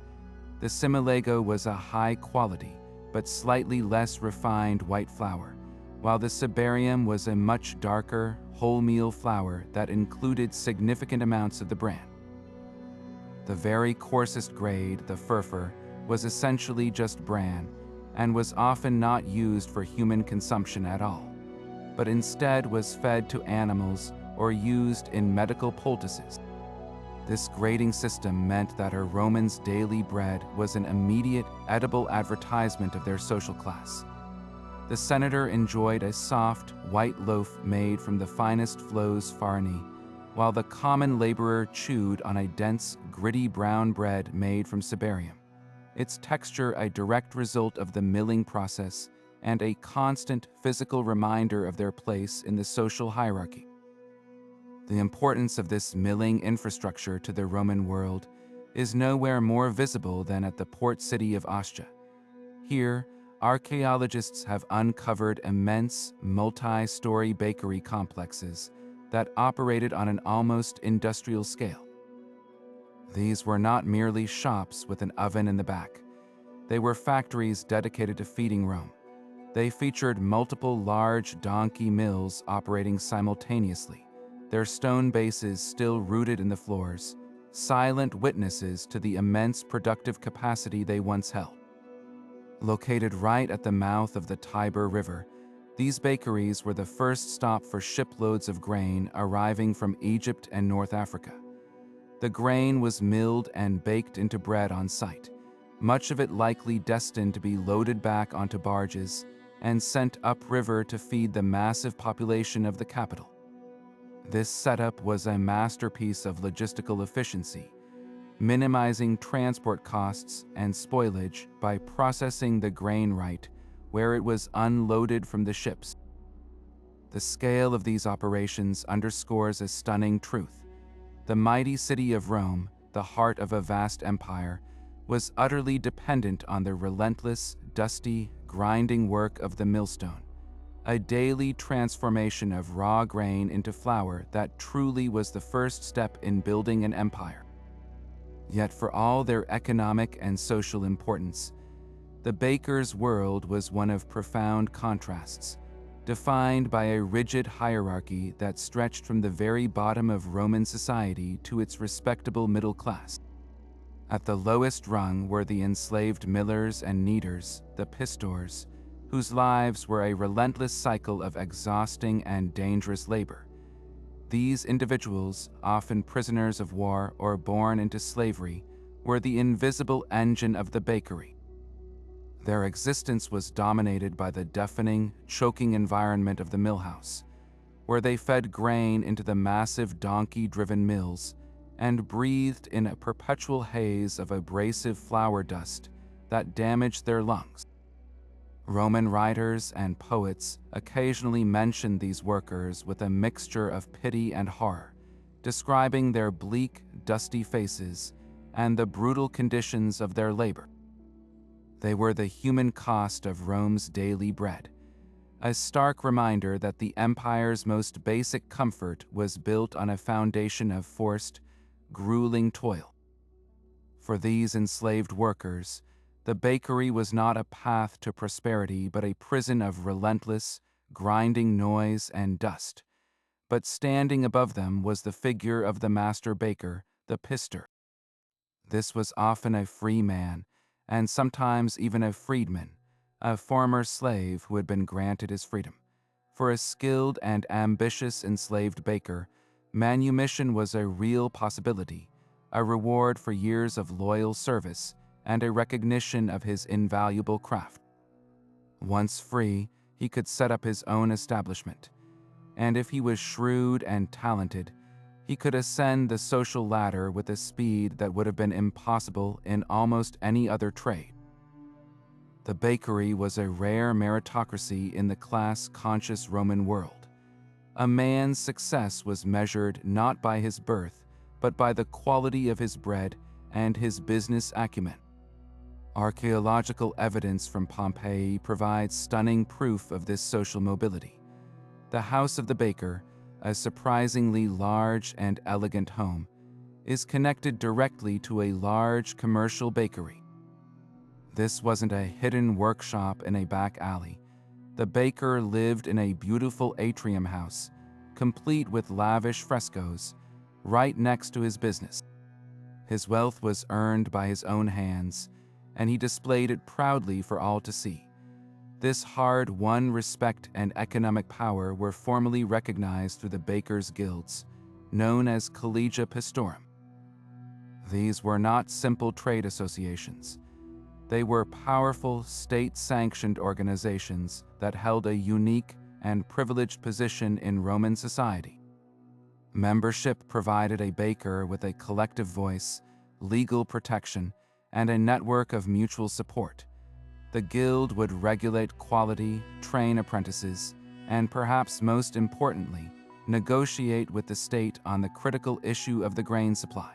Speaker 1: The similego was a high quality, but slightly less refined white flour, while the cibarium was a much darker, wholemeal flour that included significant amounts of the bran. The very coarsest grade, the furfur, was essentially just bran and was often not used for human consumption at all, but instead was fed to animals or used in medical poultices. This grading system meant that a Roman's daily bread was an immediate, edible advertisement of their social class. The senator enjoyed a soft, white loaf made from the finest flos farini, while the common laborer chewed on a dense, gritty brown bread made from cibarium, its texture a direct result of the milling process and a constant physical reminder of their place in the social hierarchy. The importance of this milling infrastructure to the Roman world is nowhere more visible than at the port city of Ostia. Here, archaeologists have uncovered immense, multi-story bakery complexes that operated on an almost industrial scale. These were not merely shops with an oven in the back. They were factories dedicated to feeding Rome. They featured multiple large donkey mills operating simultaneously, their stone bases still rooted in the floors, silent witnesses to the immense productive capacity they once held. Located right at the mouth of the Tiber River, these bakeries were the first stop for shiploads of grain arriving from Egypt and North Africa. The grain was milled and baked into bread on site, much of it likely destined to be loaded back onto barges and sent upriver to feed the massive population of the capital. This setup was a masterpiece of logistical efficiency, minimizing transport costs and spoilage by processing the grain right where it was unloaded from the ships. The scale of these operations underscores a stunning truth. The mighty city of Rome, the heart of a vast empire, was utterly dependent on the relentless, dusty, grinding work of the millstone, a daily transformation of raw grain into flour that truly was the first step in building an empire. Yet for all their economic and social importance, the baker's world was one of profound contrasts, defined by a rigid hierarchy that stretched from the very bottom of Roman society to its respectable middle class. At the lowest rung were the enslaved millers and kneaders, the pistors, whose lives were a relentless cycle of exhausting and dangerous labor. These individuals, often prisoners of war or born into slavery, were the invisible engine of the bakery. Their existence was dominated by the deafening, choking environment of the millhouse, where they fed grain into the massive donkey-driven mills and breathed in a perpetual haze of abrasive flour dust that damaged their lungs. Roman writers and poets occasionally mentioned these workers with a mixture of pity and horror, describing their bleak, dusty faces and the brutal conditions of their labor. They were the human cost of Rome's daily bread, a stark reminder that the empire's most basic comfort was built on a foundation of forced, grueling toil. For these enslaved workers, the bakery was not a path to prosperity but a prison of relentless, grinding noise and dust. But standing above them was the figure of the master baker, the pister. This was often a free man, and sometimes even a freedman, a former slave who had been granted his freedom. For a skilled and ambitious enslaved baker, manumission was a real possibility, a reward for years of loyal service, and a recognition of his invaluable craft. Once free, he could set up his own establishment, and if he was shrewd and talented, he could ascend the social ladder with a speed that would have been impossible in almost any other trade. The bakery was a rare meritocracy in the class-conscious Roman world. A man's success was measured not by his birth, but by the quality of his bread and his business acumen. Archaeological evidence from Pompeii provides stunning proof of this social mobility. The house of the baker, a surprisingly large and elegant home, is connected directly to a large commercial bakery. This wasn't a hidden workshop in a back alley. The baker lived in a beautiful atrium house, complete with lavish frescoes, right next to his business. His wealth was earned by his own hands, and he displayed it proudly for all to see. This hard-won respect and economic power were formally recognized through the bakers' guilds, known as collegia pastorum. These were not simple trade associations. They were powerful, state-sanctioned organizations that held a unique and privileged position in Roman society. Membership provided a baker with a collective voice, legal protection, and a network of mutual support. The guild would regulate quality, train apprentices, and perhaps most importantly, negotiate with the state on the critical issue of the grain supply.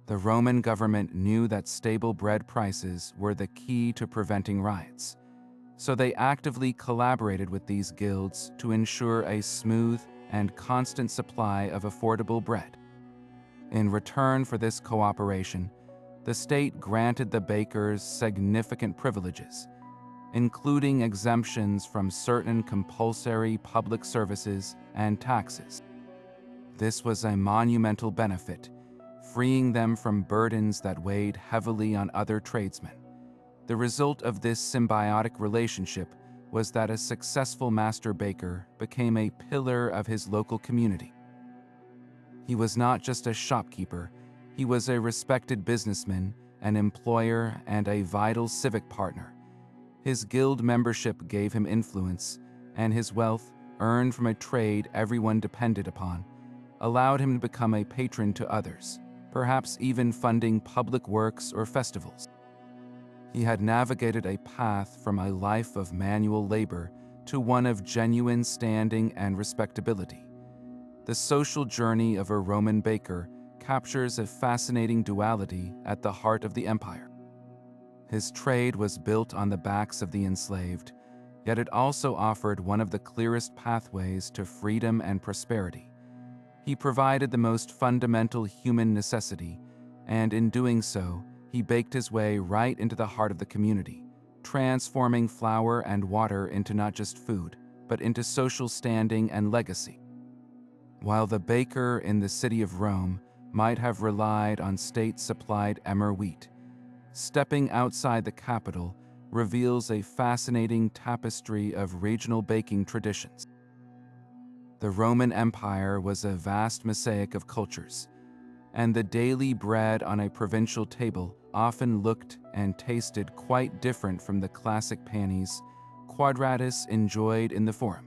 Speaker 1: The Roman government knew that stable bread prices were the key to preventing riots, so they actively collaborated with these guilds to ensure a smooth and constant supply of affordable bread. In return for this cooperation, the state granted the bakers significant privileges, including exemptions from certain compulsory public services and taxes. This was a monumental benefit, freeing them from burdens that weighed heavily on other tradesmen. The result of this symbiotic relationship was that a successful master baker became a pillar of his local community. He was not just a shopkeeper, he was a respected businessman, an employer, and a vital civic partner. His guild membership gave him influence, and his wealth, earned from a trade everyone depended upon, allowed him to become a patron to others, perhaps even funding public works or festivals. He had navigated a path from a life of manual labor to one of genuine standing and respectability. The social journey of a Roman baker captures a fascinating duality at the heart of the empire. His trade was built on the backs of the enslaved, yet it also offered one of the clearest pathways to freedom and prosperity. He provided the most fundamental human necessity, and in doing so, he baked his way right into the heart of the community, transforming flour and water into not just food, but into social standing and legacy. While the baker in the city of Rome might have relied on state-supplied emmer wheat, stepping outside the capital reveals a fascinating tapestry of regional baking traditions. The Roman Empire was a vast mosaic of cultures. and the daily bread on a provincial table often looked and tasted quite different from the classic panis Quadratus enjoyed in the Forum.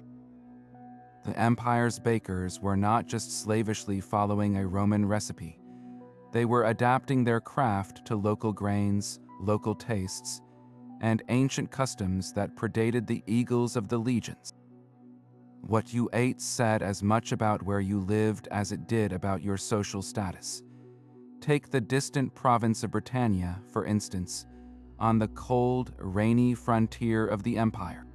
Speaker 1: The empire's bakers were not just slavishly following a Roman recipe. They were adapting their craft to local grains, local tastes, and ancient customs that predated the eagles of the legions. What you ate said as much about where you lived as it did about your social status. Take the distant province of Britannia, for instance, on the cold, rainy frontier of the empire.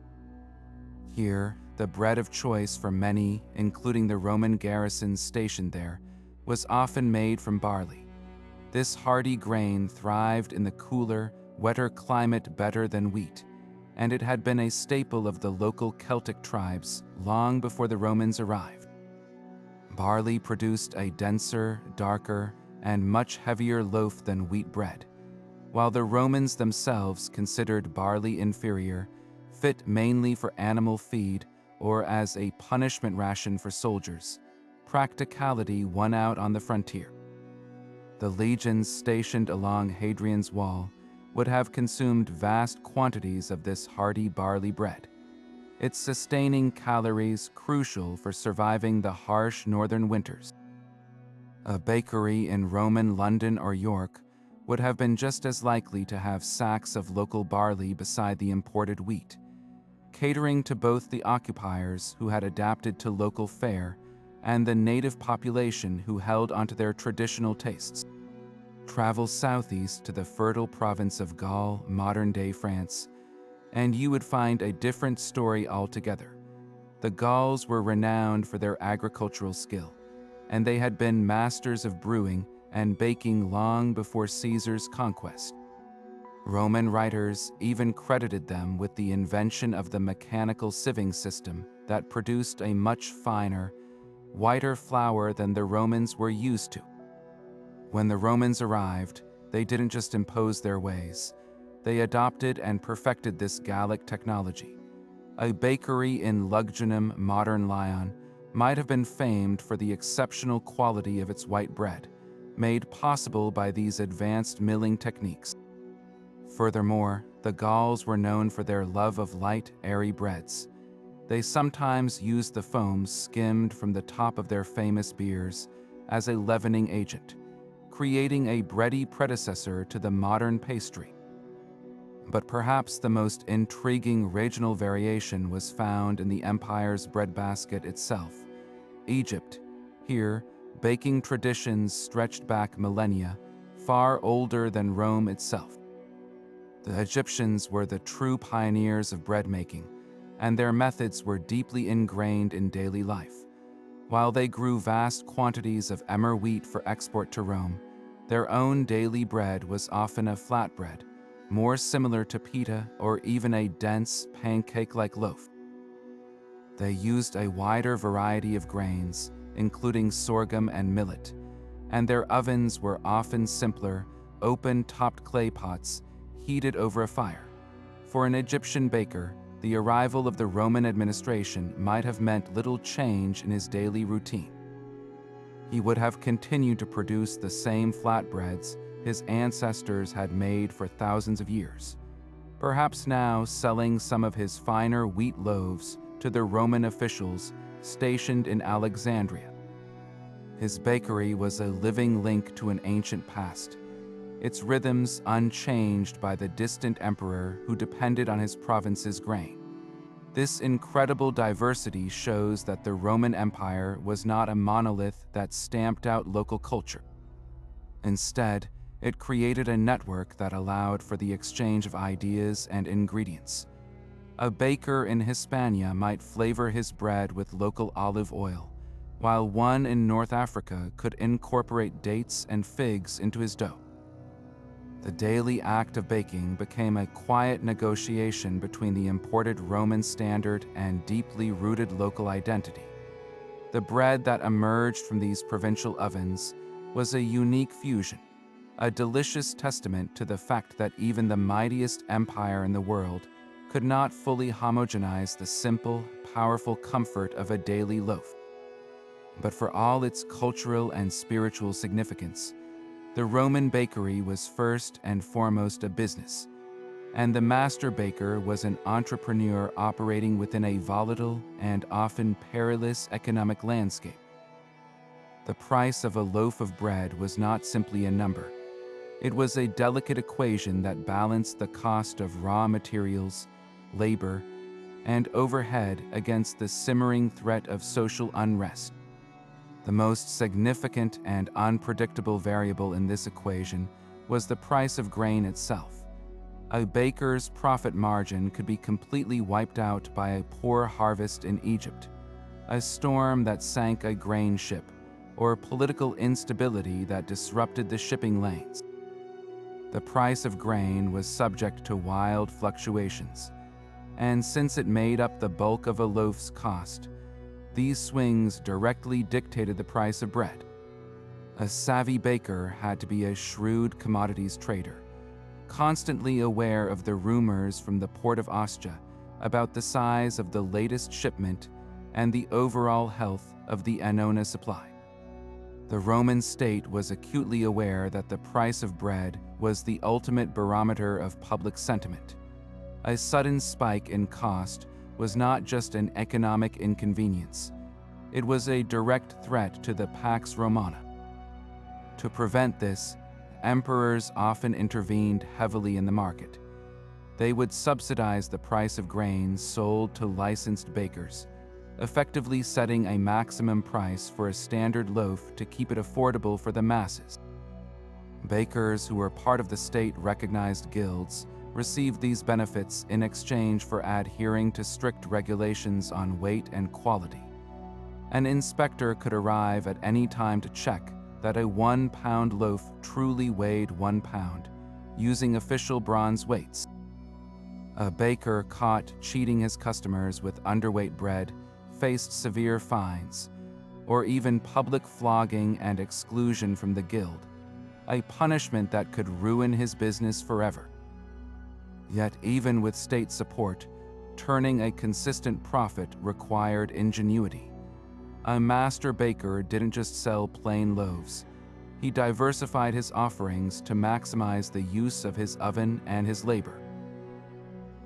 Speaker 1: Here, the bread of choice for many, including the Roman garrisons stationed there, was often made from barley. This hardy grain thrived in the cooler, wetter climate better than wheat, and it had been a staple of the local Celtic tribes long before the Romans arrived. Barley produced a denser, darker, and much heavier loaf than wheat bread, while the Romans themselves considered barley inferior, fit mainly for animal feed or as a punishment ration for soldiers. Practicality won out on the frontier. The legions stationed along Hadrian's Wall would have consumed vast quantities of this hardy barley bread, its sustaining calories crucial for surviving the harsh northern winters. A bakery in Roman London or York would have been just as likely to have sacks of local barley beside the imported wheat, catering to both the occupiers who had adapted to local fare and the native population who held onto their traditional tastes. Travel southeast to the fertile province of Gaul, modern-day France, and you would find a different story altogether. The Gauls were renowned for their agricultural skill, and they had been masters of brewing and baking long before Caesar's conquest. Roman writers even credited them with the invention of the mechanical sieving system that produced a much finer, whiter flour than the Romans were used to. When the Romans arrived, they didn't just impose their ways. They adopted and perfected this Gallic technology. A bakery in Lugdunum, modern Lyon, might have been famed for the exceptional quality of its white bread, made possible by these advanced milling techniques. Furthermore, the Gauls were known for their love of light, airy breads. They sometimes used the foam skimmed from the top of their famous beers as a leavening agent, creating a bready predecessor to the modern pastry. But perhaps the most intriguing regional variation was found in the empire's breadbasket itself. Egypt. Here, baking traditions stretched back millennia, far older than Rome itself. The Egyptians were the true pioneers of bread making, and their methods were deeply ingrained in daily life. While they grew vast quantities of emmer wheat for export to Rome, their own daily bread was often a flatbread, more similar to pita or even a dense, pancake-like loaf. They used a wider variety of grains, including sorghum and millet, and their ovens were often simpler, open-topped clay pots heated over a fire. For an Egyptian baker, the arrival of the Roman administration might have meant little change in his daily routine. He would have continued to produce the same flatbreads his ancestors had made for thousands of years, perhaps now selling some of his finer wheat loaves to the Roman officials stationed in Alexandria. His bakery was a living link to an ancient past, its rhythms unchanged by the distant emperor who depended on his province's grain. This incredible diversity shows that the Roman Empire was not a monolith that stamped out local culture. Instead, it created a network that allowed for the exchange of ideas and ingredients. A baker in Hispania might flavor his bread with local olive oil, while one in North Africa could incorporate dates and figs into his dough. The daily act of baking became a quiet negotiation between the imported Roman standard and deeply rooted local identity. The bread that emerged from these provincial ovens was a unique fusion, a delicious testament to the fact that even the mightiest empire in the world could not fully homogenize the simple, powerful comfort of a daily loaf. But for all its cultural and spiritual significance, the Roman bakery was first and foremost a business, and the master baker was an entrepreneur operating within a volatile and often perilous economic landscape. The price of a loaf of bread was not simply a number. It was a delicate equation that balanced the cost of raw materials, labor, and overhead against the simmering threat of social unrest. The most significant and unpredictable variable in this equation was the price of grain itself. A baker's profit margin could be completely wiped out by a poor harvest in Egypt, a storm that sank a grain ship, or political instability that disrupted the shipping lanes. The price of grain was subject to wild fluctuations, and since it made up the bulk of a loaf's cost, these swings directly dictated the price of bread. A savvy baker had to be a shrewd commodities trader, constantly aware of the rumors from the port of Ostia about the size of the latest shipment and the overall health of the Annona supply. The Roman state was acutely aware that the price of bread was the ultimate barometer of public sentiment. A sudden spike in cost was not just an economic inconvenience, it was a direct threat to the Pax Romana. To prevent this, emperors often intervened heavily in the market. They would subsidize the price of grains sold to licensed bakers, effectively setting a maximum price for a standard loaf to keep it affordable for the masses. Bakers who were part of the state-recognized guilds received these benefits in exchange for adhering to strict regulations on weight and quality. An inspector could arrive at any time to check that a 1-pound loaf truly weighed 1 pound, using official bronze weights. A baker caught cheating his customers with underweight bread faced severe fines, or even public flogging and exclusion from the guild, a punishment that could ruin his business forever. Yet even with state support, turning a consistent profit required ingenuity. A master baker didn't just sell plain loaves. He diversified his offerings to maximize the use of his oven and his labor.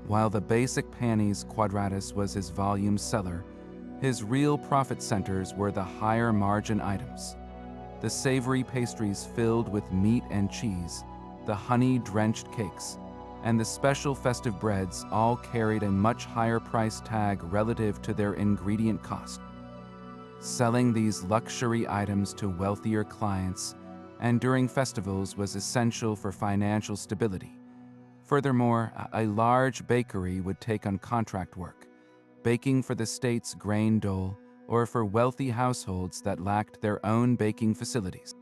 Speaker 1: While the basic Panis Quadratus was his volume seller, his real profit centers were the higher margin items. The savory pastries filled with meat and cheese, the honey-drenched cakes, and the special festive breads all carried a much higher price tag relative to their ingredient cost. Selling these luxury items to wealthier clients and during festivals was essential for financial stability. Furthermore, a large bakery would take on contract work, baking for the state's grain dole or for wealthy households that lacked their own baking facilities.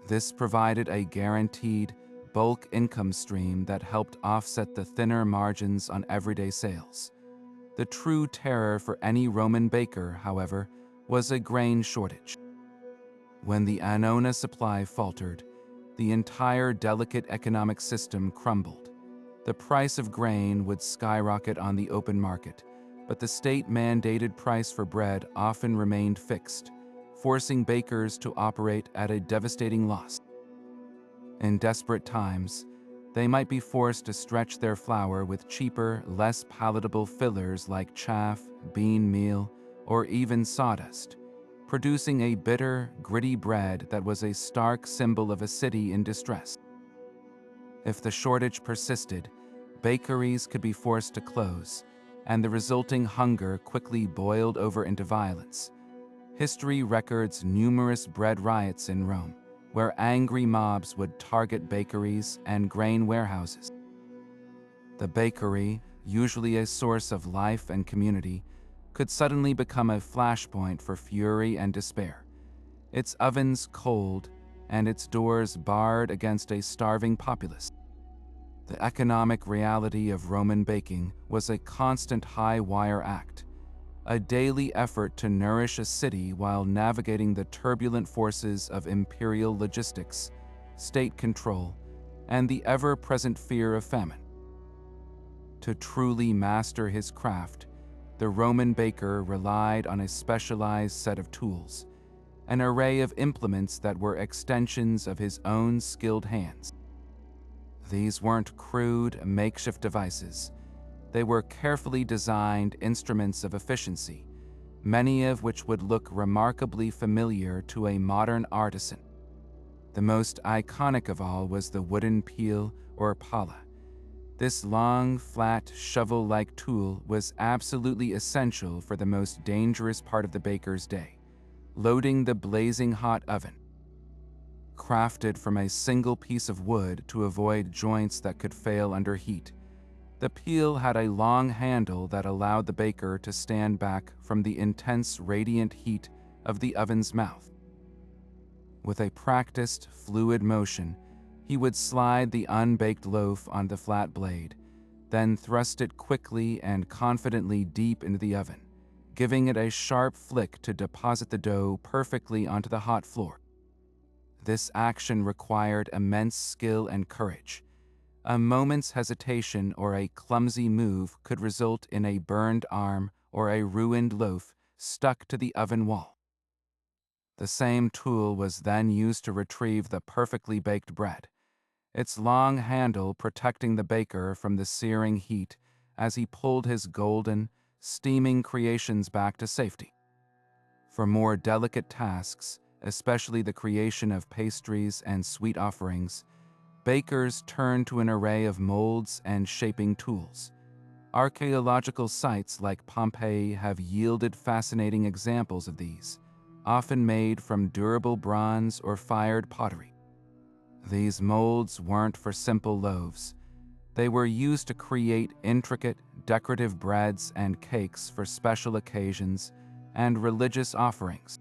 Speaker 1: This provided a guaranteed, bulk income stream that helped offset the thinner margins on everyday sales. The true terror for any Roman baker, however, was a grain shortage. When the Annona supply faltered, the entire delicate economic system crumbled. The price of grain would skyrocket on the open market, but the state-mandated price for bread often remained fixed, forcing bakers to operate at a devastating loss. In desperate times, they might be forced to stretch their flour with cheaper, less palatable fillers like chaff, bean meal, or even sawdust, producing a bitter, gritty bread that was a stark symbol of a city in distress. If the shortage persisted, bakeries could be forced to close, and the resulting hunger quickly boiled over into violence. History records numerous bread riots in Rome, where angry mobs would target bakeries and grain warehouses. The bakery, usually a source of life and community, could suddenly become a flashpoint for fury and despair. Its ovens cold and its doors barred against a starving populace. The economic reality of Roman baking was a constant high-wire act, a daily effort to nourish a city while navigating the turbulent forces of imperial logistics, state control, and the ever-present fear of famine. To truly master his craft, the Roman baker relied on a specialized set of tools, an array of implements that were extensions of his own skilled hands. These weren't crude, makeshift devices. They were carefully designed instruments of efficiency, many of which would look remarkably familiar to a modern artisan. The most iconic of all was the wooden peel or pala. This long, flat, shovel-like tool was absolutely essential for the most dangerous part of the baker's day, loading the blazing hot oven. Crafted from a single piece of wood to avoid joints that could fail under heat, the peel had a long handle that allowed the baker to stand back from the intense, radiant heat of the oven's mouth. With a practiced, fluid motion, he would slide the unbaked loaf on the flat blade, then thrust it quickly and confidently deep into the oven, giving it a sharp flick to deposit the dough perfectly onto the hot floor. This action required immense skill and courage. A moment's hesitation or a clumsy move could result in a burned arm or a ruined loaf stuck to the oven wall. The same tool was then used to retrieve the perfectly baked bread, its long handle protecting the baker from the searing heat as he pulled his golden, steaming creations back to safety. For more delicate tasks, especially the creation of pastries and sweet offerings, bakers turned to an array of molds and shaping tools. Archaeological sites like Pompeii have yielded fascinating examples of these, often made from durable bronze or fired pottery. These molds weren't for simple loaves. They were used to create intricate, decorative breads and cakes for special occasions and religious offerings.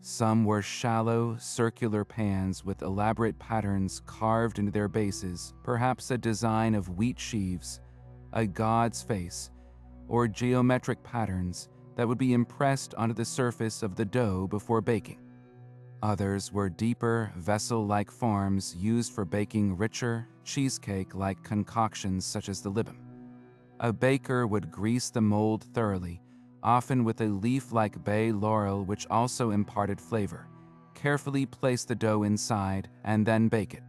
Speaker 1: Some were shallow, circular pans with elaborate patterns carved into their bases, perhaps a design of wheat sheaves, a god's face, or geometric patterns that would be impressed onto the surface of the dough before baking. Others were deeper, vessel-like forms used for baking richer, cheesecake-like concoctions such as the libum. A baker would grease the mold thoroughly, often with a leaf-like bay laurel which also imparted flavor, carefully place the dough inside, and then bake it.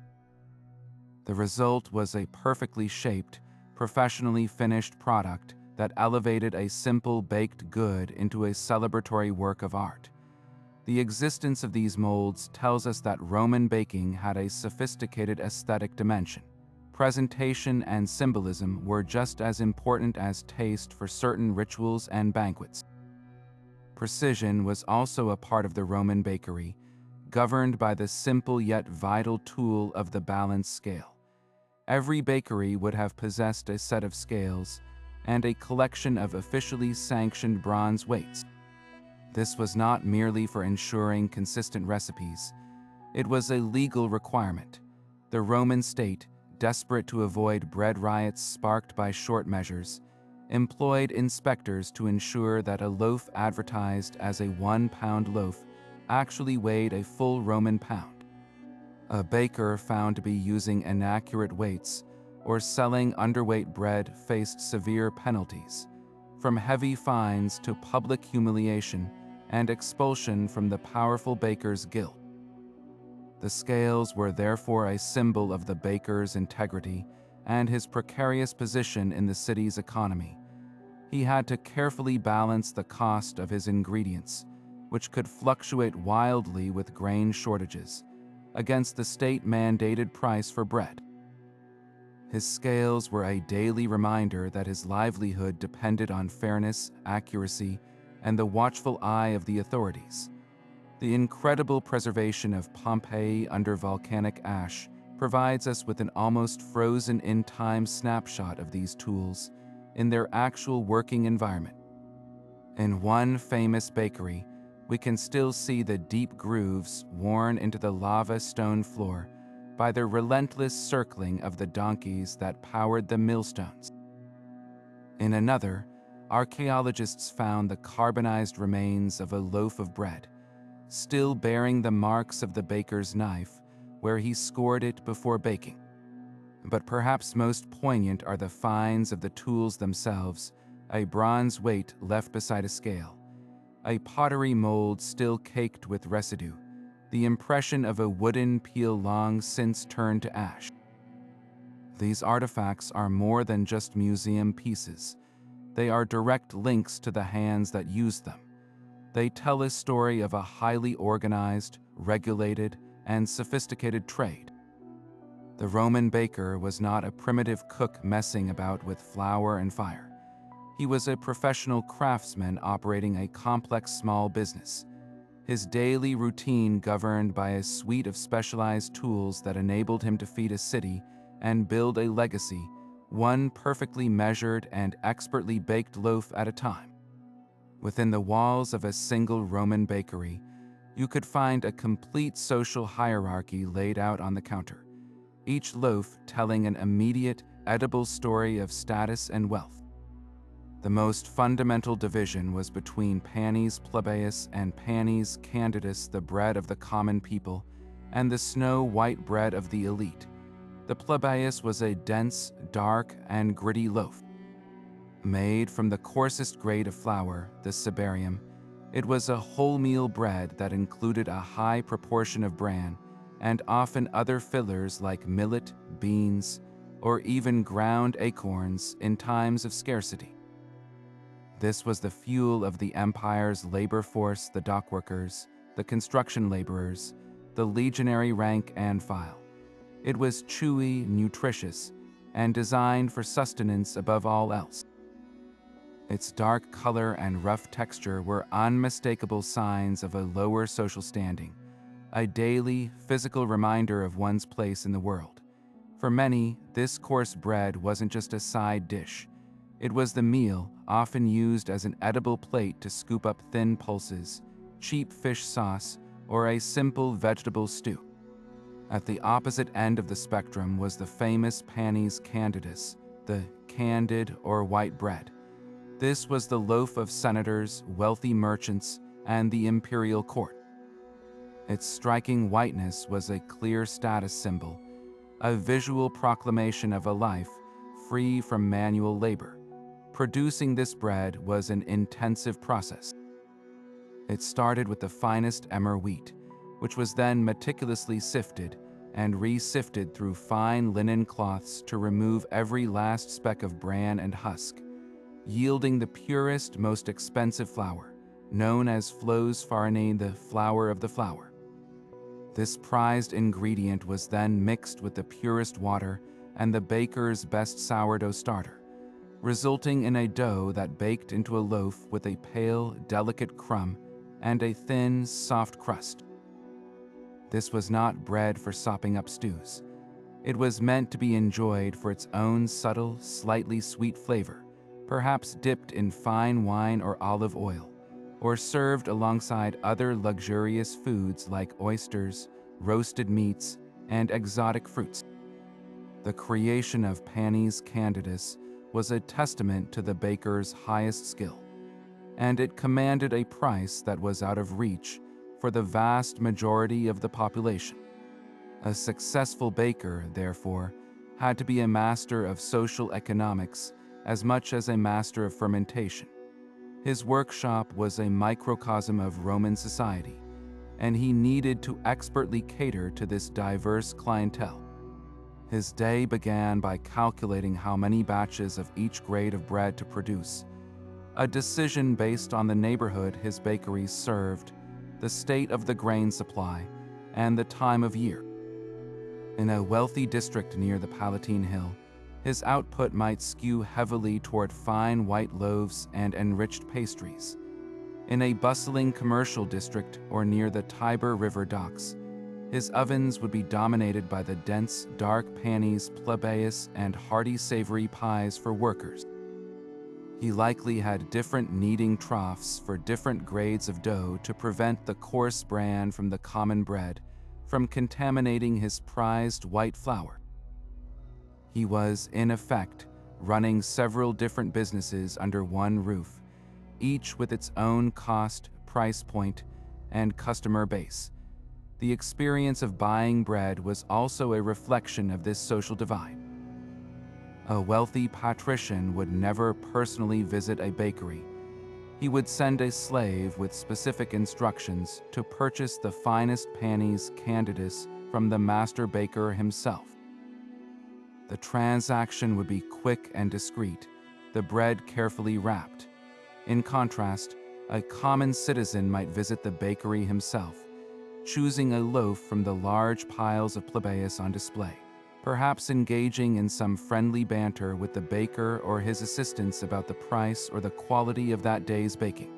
Speaker 1: The result was a perfectly shaped, professionally finished product that elevated a simple baked good into a celebratory work of art. The existence of these molds tells us that Roman baking had a sophisticated aesthetic dimension. Presentation and symbolism were just as important as taste for certain rituals and banquets. Precision was also a part of the Roman bakery, governed by the simple yet vital tool of the balance scale. Every bakery would have possessed a set of scales and a collection of officially sanctioned bronze weights. This was not merely for ensuring consistent recipes. It was a legal requirement. The Roman state, desperate to avoid bread riots sparked by short measures, employed inspectors to ensure that a loaf advertised as a 1-pound loaf actually weighed a full Roman pound. A baker found to be using inaccurate weights or selling underweight bread faced severe penalties, from heavy fines to public humiliation and expulsion from the powerful Bakers' Guild. The scales were therefore a symbol of the baker's integrity and his precarious position in the city's economy. He had to carefully balance the cost of his ingredients, which could fluctuate wildly with grain shortages, against the state-mandated price for bread. His scales were a daily reminder that his livelihood depended on fairness, accuracy, and the watchful eye of the authorities. The incredible preservation of Pompeii under volcanic ash provides us with an almost frozen-in-time snapshot of these tools in their actual working environment. In one famous bakery, we can still see the deep grooves worn into the lava stone floor by the relentless circling of the donkeys that powered the millstones. In another, archaeologists found the carbonized remains of a loaf of bread, still bearing the marks of the baker's knife where he scored it before baking. But perhaps most poignant are the finds of the tools themselves, a bronze weight left beside a scale, a pottery mold still caked with residue, the impression of a wooden peel long since turned to ash. These artifacts are more than just museum pieces. They are direct links to the hands that used them. They tell a story of a highly organized, regulated, and sophisticated trade. The Roman baker was not a primitive cook messing about with flour and fire. He was a professional craftsman operating a complex small business, his daily routine governed by a suite of specialized tools that enabled him to feed a city and build a legacy, one perfectly measured and expertly baked loaf at a time. Within the walls of a single Roman bakery, you could find a complete social hierarchy laid out on the counter, each loaf telling an immediate, edible story of status and wealth. The most fundamental division was between Panis plebeius and Panis candidatus, the bread of the common people, and the snow-white bread of the elite. The plebeius was a dense, dark, and gritty loaf. Made from the coarsest grade of flour, the cibarium, it was a wholemeal bread that included a high proportion of bran and often other fillers like millet, beans, or even ground acorns in times of scarcity. This was the fuel of the empire's labor force, the dockworkers, the construction laborers, the legionary rank and file. It was chewy, nutritious, and designed for sustenance above all else. Its dark color and rough texture were unmistakable signs of a lower social standing, a daily, physical reminder of one's place in the world. For many, this coarse bread wasn't just a side dish. It was the meal, often used as an edible plate to scoop up thin pulses, cheap fish sauce, or a simple vegetable stew. At the opposite end of the spectrum was the famous Panis candidus, the candid or white bread. This was the loaf of senators, wealthy merchants, and the imperial court. Its striking whiteness was a clear status symbol, a visual proclamation of a life free from manual labor. Producing this bread was an intensive process. It started with the finest emmer wheat, which was then meticulously sifted and re-sifted through fine linen cloths to remove every last speck of bran and husk, yielding the purest, most expensive flour, known as flos farinae, the flour of the flour. This prized ingredient was then mixed with the purest water and the baker's best sourdough starter, resulting in a dough that baked into a loaf with a pale, delicate crumb and a thin, soft crust. This was not bread for sopping up stews. It was meant to be enjoyed for its own subtle, slightly sweet flavor, perhaps dipped in fine wine or olive oil, or served alongside other luxurious foods like oysters, roasted meats, and exotic fruits. The creation of Panis candidus was a testament to the baker's highest skill, and it commanded a price that was out of reach for the vast majority of the population. A successful baker, therefore, had to be a master of social economics as much as a master of fermentation. His workshop was a microcosm of Roman society, and he needed to expertly cater to this diverse clientele. His day began by calculating how many batches of each grade of bread to produce, a decision based on the neighborhood his bakeries served, the state of the grain supply, and the time of year. In a wealthy district near the Palatine Hill, his output might skew heavily toward fine white loaves and enriched pastries. In a bustling commercial district or near the Tiber River docks, his ovens would be dominated by the dense, dark Panis plebeius and hearty savory pies for workers. He likely had different kneading troughs for different grades of dough to prevent the coarse bran from the common bread from contaminating his prized white flour. He was, in effect, running several different businesses under one roof, each with its own cost, price point, and customer base. The experience of buying bread was also a reflection of this social divide. A wealthy patrician would never personally visit a bakery. He would send a slave with specific instructions to purchase the finest Panis candidatus from the master baker himself. The transaction would be quick and discreet, the bread carefully wrapped. In contrast, a common citizen might visit the bakery himself, choosing a loaf from the large piles of plebeius on display, perhaps engaging in some friendly banter with the baker or his assistants about the price or the quality of that day's baking.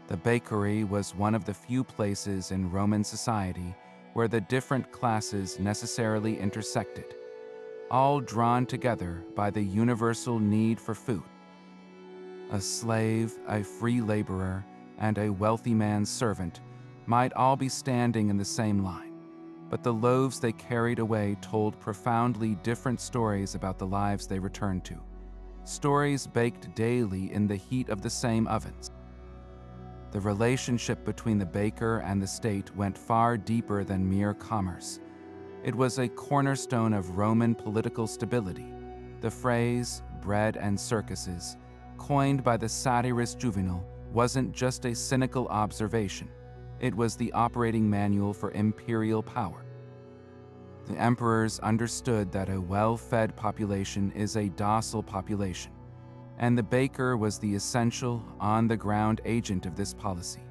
Speaker 1: The bakery was one of the few places in Roman society where the different classes necessarily intersected, all drawn together by the universal need for food. A slave, a free laborer, and a wealthy man's servant might all be standing in the same line, but the loaves they carried away told profoundly different stories about the lives they returned to, stories baked daily in the heat of the same ovens. The relationship between the baker and the state went far deeper than mere commerce. It was a cornerstone of Roman political stability. The phrase, bread and circuses, coined by the satirist Juvenal, wasn't just a cynical observation. It was the operating manual for imperial power. The emperors understood that a well-fed population is a docile population, and the baker was the essential, on-the-ground agent of this policy.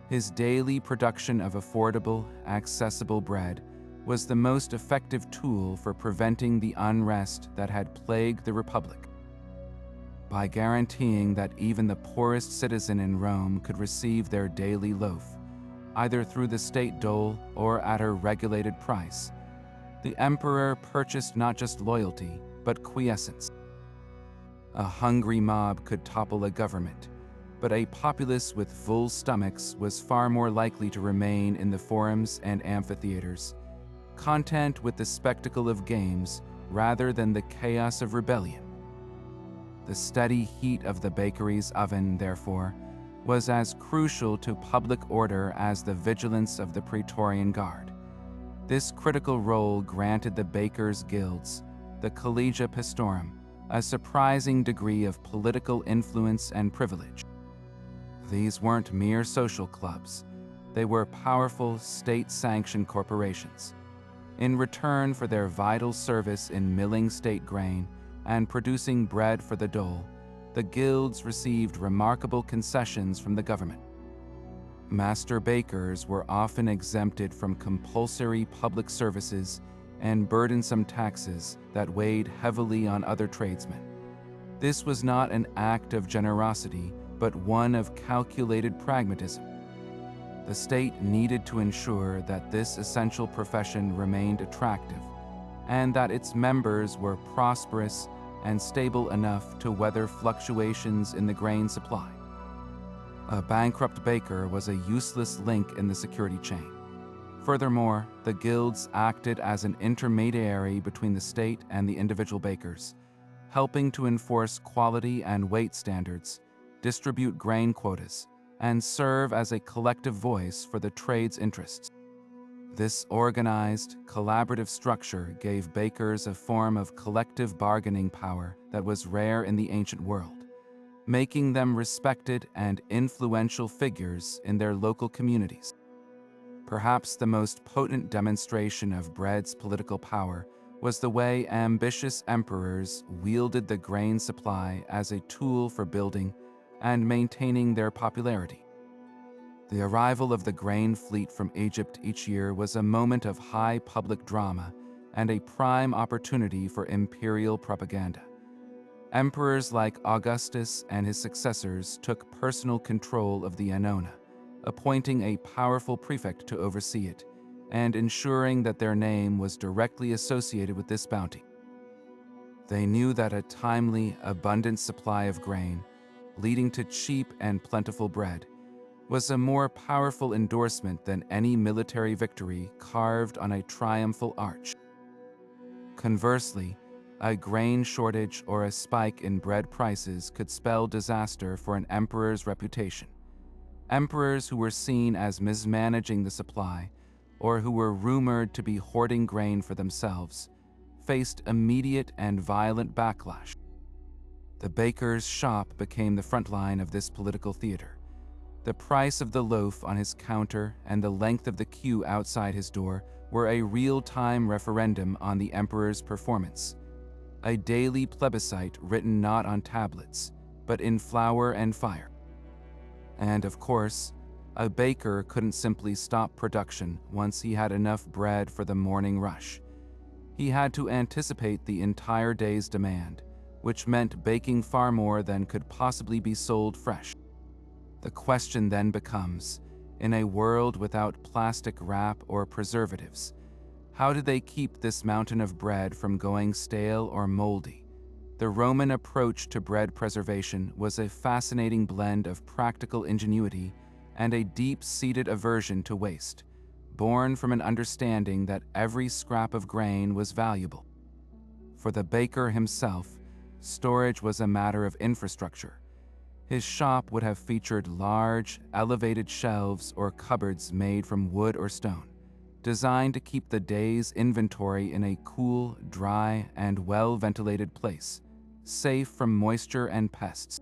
Speaker 1: His daily production of affordable, accessible bread was the most effective tool for preventing the unrest that had plagued the Republic. By guaranteeing that even the poorest citizen in Rome could receive their daily loaf, either through the state dole or at a regulated price, the emperor purchased not just loyalty, but quiescence. A hungry mob could topple a government, but a populace with full stomachs was far more likely to remain in the forums and amphitheaters, content with the spectacle of games rather than the chaos of rebellion. The steady heat of the bakery's oven, therefore, was as crucial to public order as the vigilance of the Praetorian Guard. This critical role granted the bakers' guilds, the Collegia Pastorum, a surprising degree of political influence and privilege. These weren't mere social clubs. They were powerful, state-sanctioned corporations. In return for their vital service in milling state grain and producing bread for the dole, the guilds received remarkable concessions from the government. Master bakers were often exempted from compulsory public services and burdensome taxes that weighed heavily on other tradesmen. This was not an act of generosity, but one of calculated pragmatism. The state needed to ensure that this essential profession remained attractive and that its members were prosperous and stable enough to weather fluctuations in the grain supply. A bankrupt baker was a useless link in the security chain. Furthermore, the guilds acted as an intermediary between the state and the individual bakers, helping to enforce quality and weight standards, distribute grain quotas, and serve as a collective voice for the trade's interests. This organized, collaborative structure gave bakers a form of collective bargaining power that was rare in the ancient world, making them respected and influential figures in their local communities. Perhaps the most potent demonstration of bread's political power was the way ambitious emperors wielded the grain supply as a tool for building and maintaining their popularity. The arrival of the grain fleet from Egypt each year was a moment of high public drama and a prime opportunity for imperial propaganda. Emperors like Augustus and his successors took personal control of the Annona, appointing a powerful prefect to oversee it, and ensuring that their name was directly associated with this bounty. They knew that a timely, abundant supply of grain, leading to cheap and plentiful bread, was a more powerful endorsement than any military victory carved on a triumphal arch. Conversely, a grain shortage or a spike in bread prices could spell disaster for an emperor's reputation. Emperors who were seen as mismanaging the supply, or who were rumored to be hoarding grain for themselves, faced immediate and violent backlash. The baker's shop became the front line of this political theater. The price of the loaf on his counter and the length of the queue outside his door were a real-time referendum on the emperor's performance, a daily plebiscite written not on tablets, but in flour and fire. And of course, a baker couldn't simply stop production once he had enough bread for the morning rush. He had to anticipate the entire day's demand, which meant baking far more than could possibly be sold fresh. The question then becomes, in a world without plastic wrap or preservatives, how did they keep this mountain of bread from going stale or moldy? The Roman approach to bread preservation was a fascinating blend of practical ingenuity and a deep-seated aversion to waste, born from an understanding that every scrap of grain was valuable. For the baker himself, storage was a matter of infrastructure. His shop would have featured large, elevated shelves or cupboards made from wood or stone, designed to keep the day's inventory in a cool, dry, and well-ventilated place, safe from moisture and pests.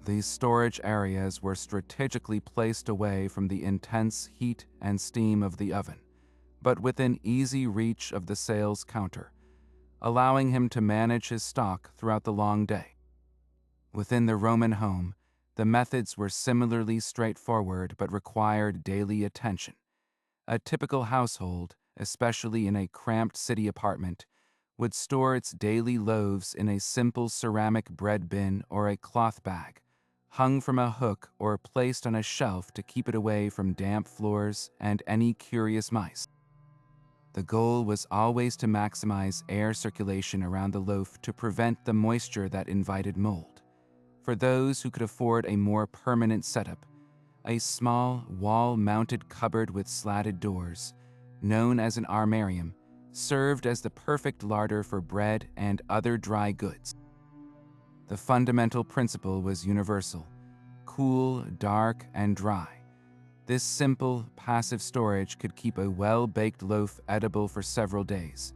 Speaker 1: These storage areas were strategically placed away from the intense heat and steam of the oven, but within easy reach of the sales counter, allowing him to manage his stock throughout the long day. Within the Roman home, the methods were similarly straightforward but required daily attention. A typical household, especially in a cramped city apartment, would store its daily loaves in a simple ceramic bread bin or a cloth bag, hung from a hook or placed on a shelf to keep it away from damp floors and any curious mice. The goal was always to maximize air circulation around the loaf to prevent the moisture that invited mold. For those who could afford a more permanent setup, a small, wall-mounted cupboard with slatted doors, known as an armarium, served as the perfect larder for bread and other dry goods. The fundamental principle was universal: cool, dark, and dry. This simple, passive storage could keep a well-baked loaf edible for several days,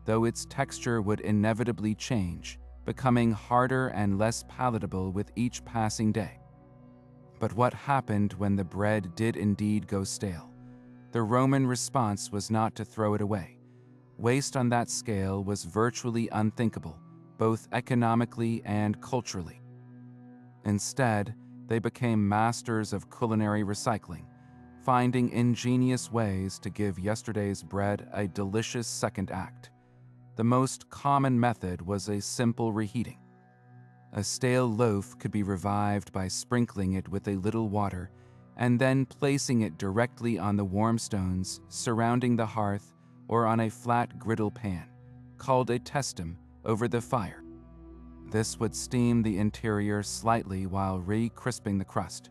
Speaker 1: though its texture would inevitably change, becoming harder and less palatable with each passing day. But what happened when the bread did indeed go stale? The Roman response was not to throw it away. Waste on that scale was virtually unthinkable, both economically and culturally. Instead, they became masters of culinary recycling, finding ingenious ways to give yesterday's bread a delicious second act. The most common method was a simple reheating. A stale loaf could be revived by sprinkling it with a little water and then placing it directly on the warm stones surrounding the hearth or on a flat griddle pan, called a testum, over the fire. This would steam the interior slightly while re-crisping the crust,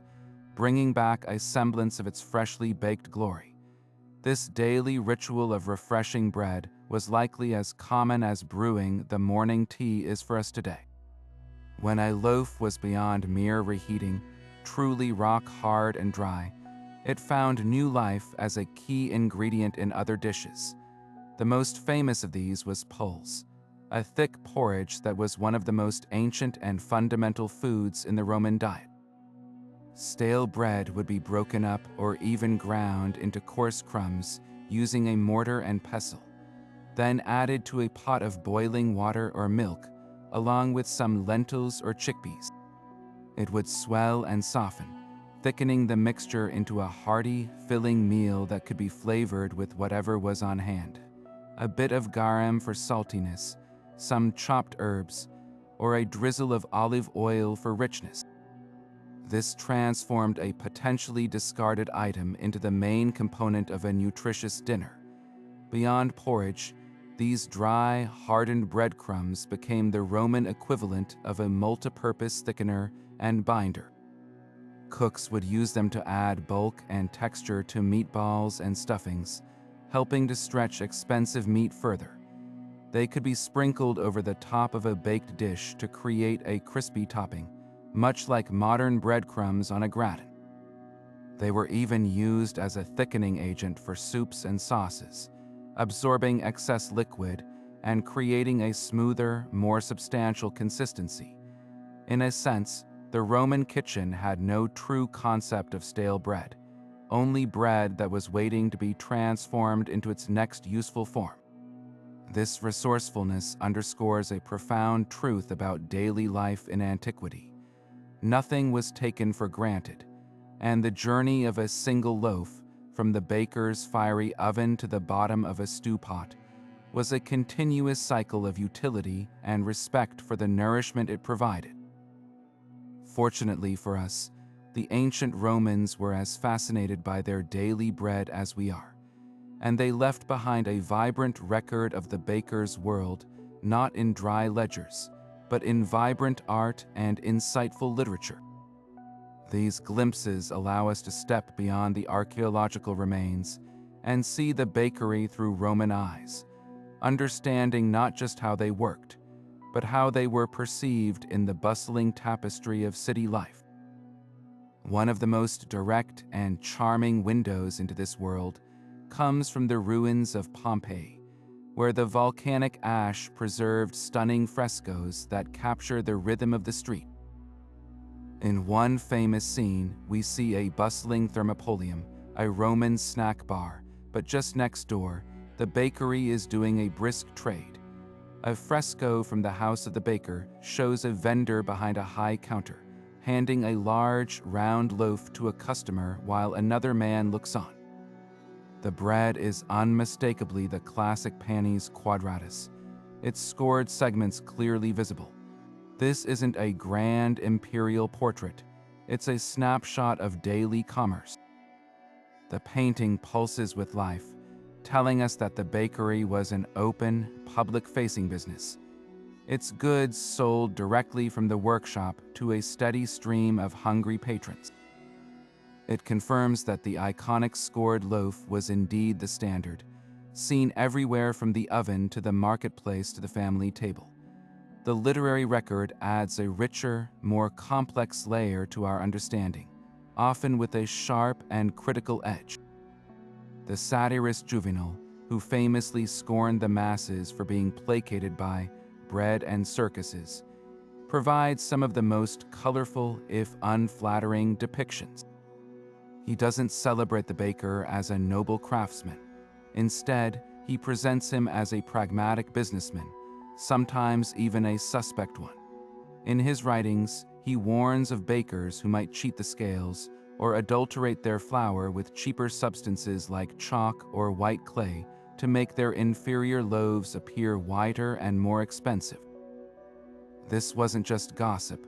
Speaker 1: bringing back a semblance of its freshly baked glory. This daily ritual of refreshing bread was likely as common as brewing the morning tea is for us today. When a loaf was beyond mere reheating, truly rock-hard and dry, it found new life as a key ingredient in other dishes. The most famous of these was pulse, a thick porridge that was one of the most ancient and fundamental foods in the Roman diet. Stale bread would be broken up or even ground into coarse crumbs using a mortar and pestle, then added to a pot of boiling water or milk, along with some lentils or chickpeas. It would swell and soften, thickening the mixture into a hearty, filling meal that could be flavored with whatever was on hand. A bit of garum for saltiness, some chopped herbs, or a drizzle of olive oil for richness. This transformed a potentially discarded item into the main component of a nutritious dinner. Beyond porridge, these dry, hardened breadcrumbs became the Roman equivalent of a multi-purpose thickener and binder. Cooks would use them to add bulk and texture to meatballs and stuffings, helping to stretch expensive meat further. They could be sprinkled over the top of a baked dish to create a crispy topping, much like modern breadcrumbs on a gratin. They were even used as a thickening agent for soups and sauces, absorbing excess liquid and creating a smoother, more substantial consistency. In a sense, the Roman kitchen had no true concept of stale bread, only bread that was waiting to be transformed into its next useful form. This resourcefulness underscores a profound truth about daily life in antiquity. Nothing was taken for granted, and the journey of a single loaf, from the baker's fiery oven to the bottom of a stew pot, was a continuous cycle of utility and respect for the nourishment it provided. Fortunately for us, the ancient Romans were as fascinated by their daily bread as we are, and they left behind a vibrant record of the baker's world, not in dry ledgers, but in vibrant art and insightful literature. These glimpses allow us to step beyond the archaeological remains and see the bakery through Roman eyes, understanding not just how they worked, but how they were perceived in the bustling tapestry of city life. One of the most direct and charming windows into this world comes from the ruins of Pompeii, where the volcanic ash preserved stunning frescoes that capture the rhythm of the street. In one famous scene, we see a bustling thermopolium, a Roman snack bar, but just next door, the bakery is doing a brisk trade. A fresco from the house of the baker shows a vendor behind a high counter, handing a large, round loaf to a customer while another man looks on. The bread is unmistakably the classic Panis Quadratus, its scored segments clearly visible. This isn't a grand imperial portrait, it's a snapshot of daily commerce. The painting pulses with life, telling us that the bakery was an open, public-facing business. Its goods sold directly from the workshop to a steady stream of hungry patrons. It confirms that the iconic scored loaf was indeed the standard, seen everywhere from the oven to the marketplace to the family table. The literary record adds a richer, more complex layer to our understanding, often with a sharp and critical edge. The satirist Juvenal, who famously scorned the masses for being placated by bread and circuses, provides some of the most colorful, if unflattering, depictions. He doesn't celebrate the baker as a noble craftsman. Instead, he presents him as a pragmatic businessman, sometimes even a suspect one. In his writings, he warns of bakers who might cheat the scales or adulterate their flour with cheaper substances like chalk or white clay to make their inferior loaves appear whiter and more expensive. This wasn't just gossip.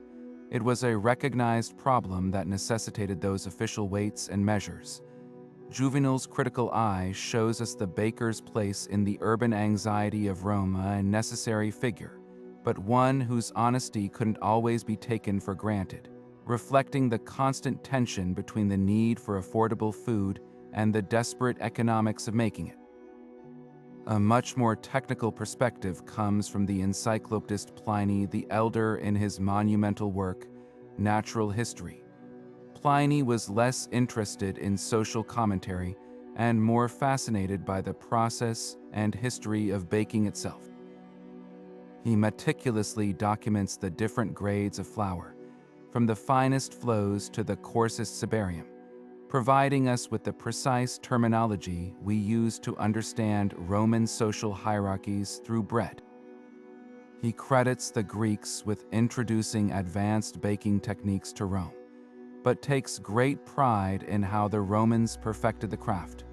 Speaker 1: It was a recognized problem that necessitated those official weights and measures. Juvenal's critical eye shows us the baker's place in the urban anxiety of Rome, a necessary figure, but one whose honesty couldn't always be taken for granted, reflecting the constant tension between the need for affordable food and the desperate economics of making it. A much more technical perspective comes from the encyclopedist Pliny the Elder in his monumental work, Natural History. Pliny was less interested in social commentary and more fascinated by the process and history of baking itself. He meticulously documents the different grades of flour, from the finest flows to the coarsest cibarium, providing us with the precise terminology we use to understand Roman social hierarchies through bread. He credits the Greeks with introducing advanced baking techniques to Rome, but takes great pride in how the Romans perfected the craft,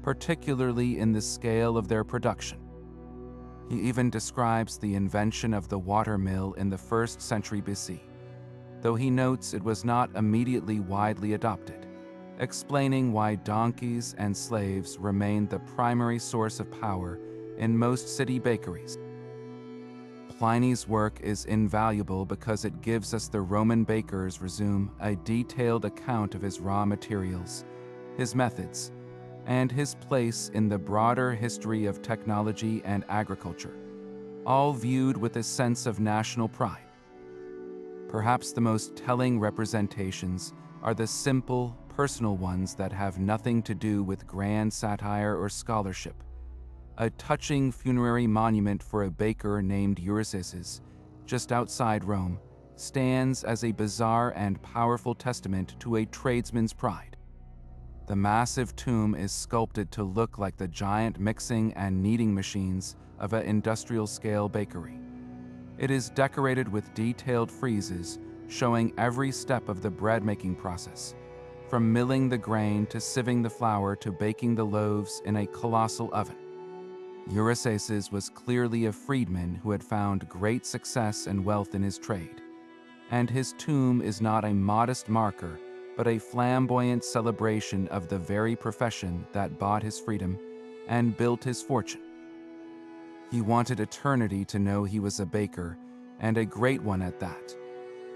Speaker 1: particularly in the scale of their production. He even describes the invention of the water mill in the 1st century BC, though he notes it was not immediately widely adopted, explaining why donkeys and slaves remained the primary source of power in most city bakeries. Pliny's work is invaluable because it gives us the Roman baker's resume a detailed account of his raw materials, his methods, and his place in the broader history of technology and agriculture, all viewed with a sense of national pride. Perhaps the most telling representations are the simple, personal ones that have nothing to do with grand satire or scholarship. a touching funerary monument for a baker named Ulysses, just outside Rome, stands as a bizarre and powerful testament to a tradesman's pride. The massive tomb is sculpted to look like the giant mixing and kneading machines of an industrial-scale bakery. It is decorated with detailed friezes showing every step of the bread-making process, from milling the grain to sieving the flour to baking the loaves in a colossal oven. Ulysses was clearly a freedman who had found great success and wealth in his trade, and his tomb is not a modest marker, but a flamboyant celebration of the very profession that bought his freedom and built his fortune. He wanted eternity to know he was a baker, and a great one at that.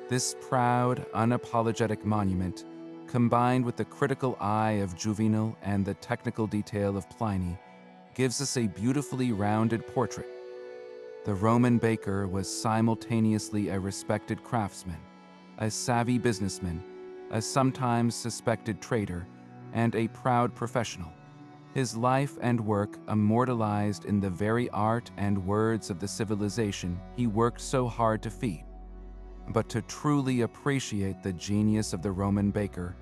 Speaker 1: This proud, unapologetic monument, combined with the critical eye of Juvenal and the technical detail of Pliny, gives us a beautifully rounded portrait. The Roman baker was simultaneously a respected craftsman, a savvy businessman, a sometimes suspected traitor, and a proud professional. His life and work immortalized in the very art and words of the civilization he worked so hard to feed. But to truly appreciate the genius of the Roman baker,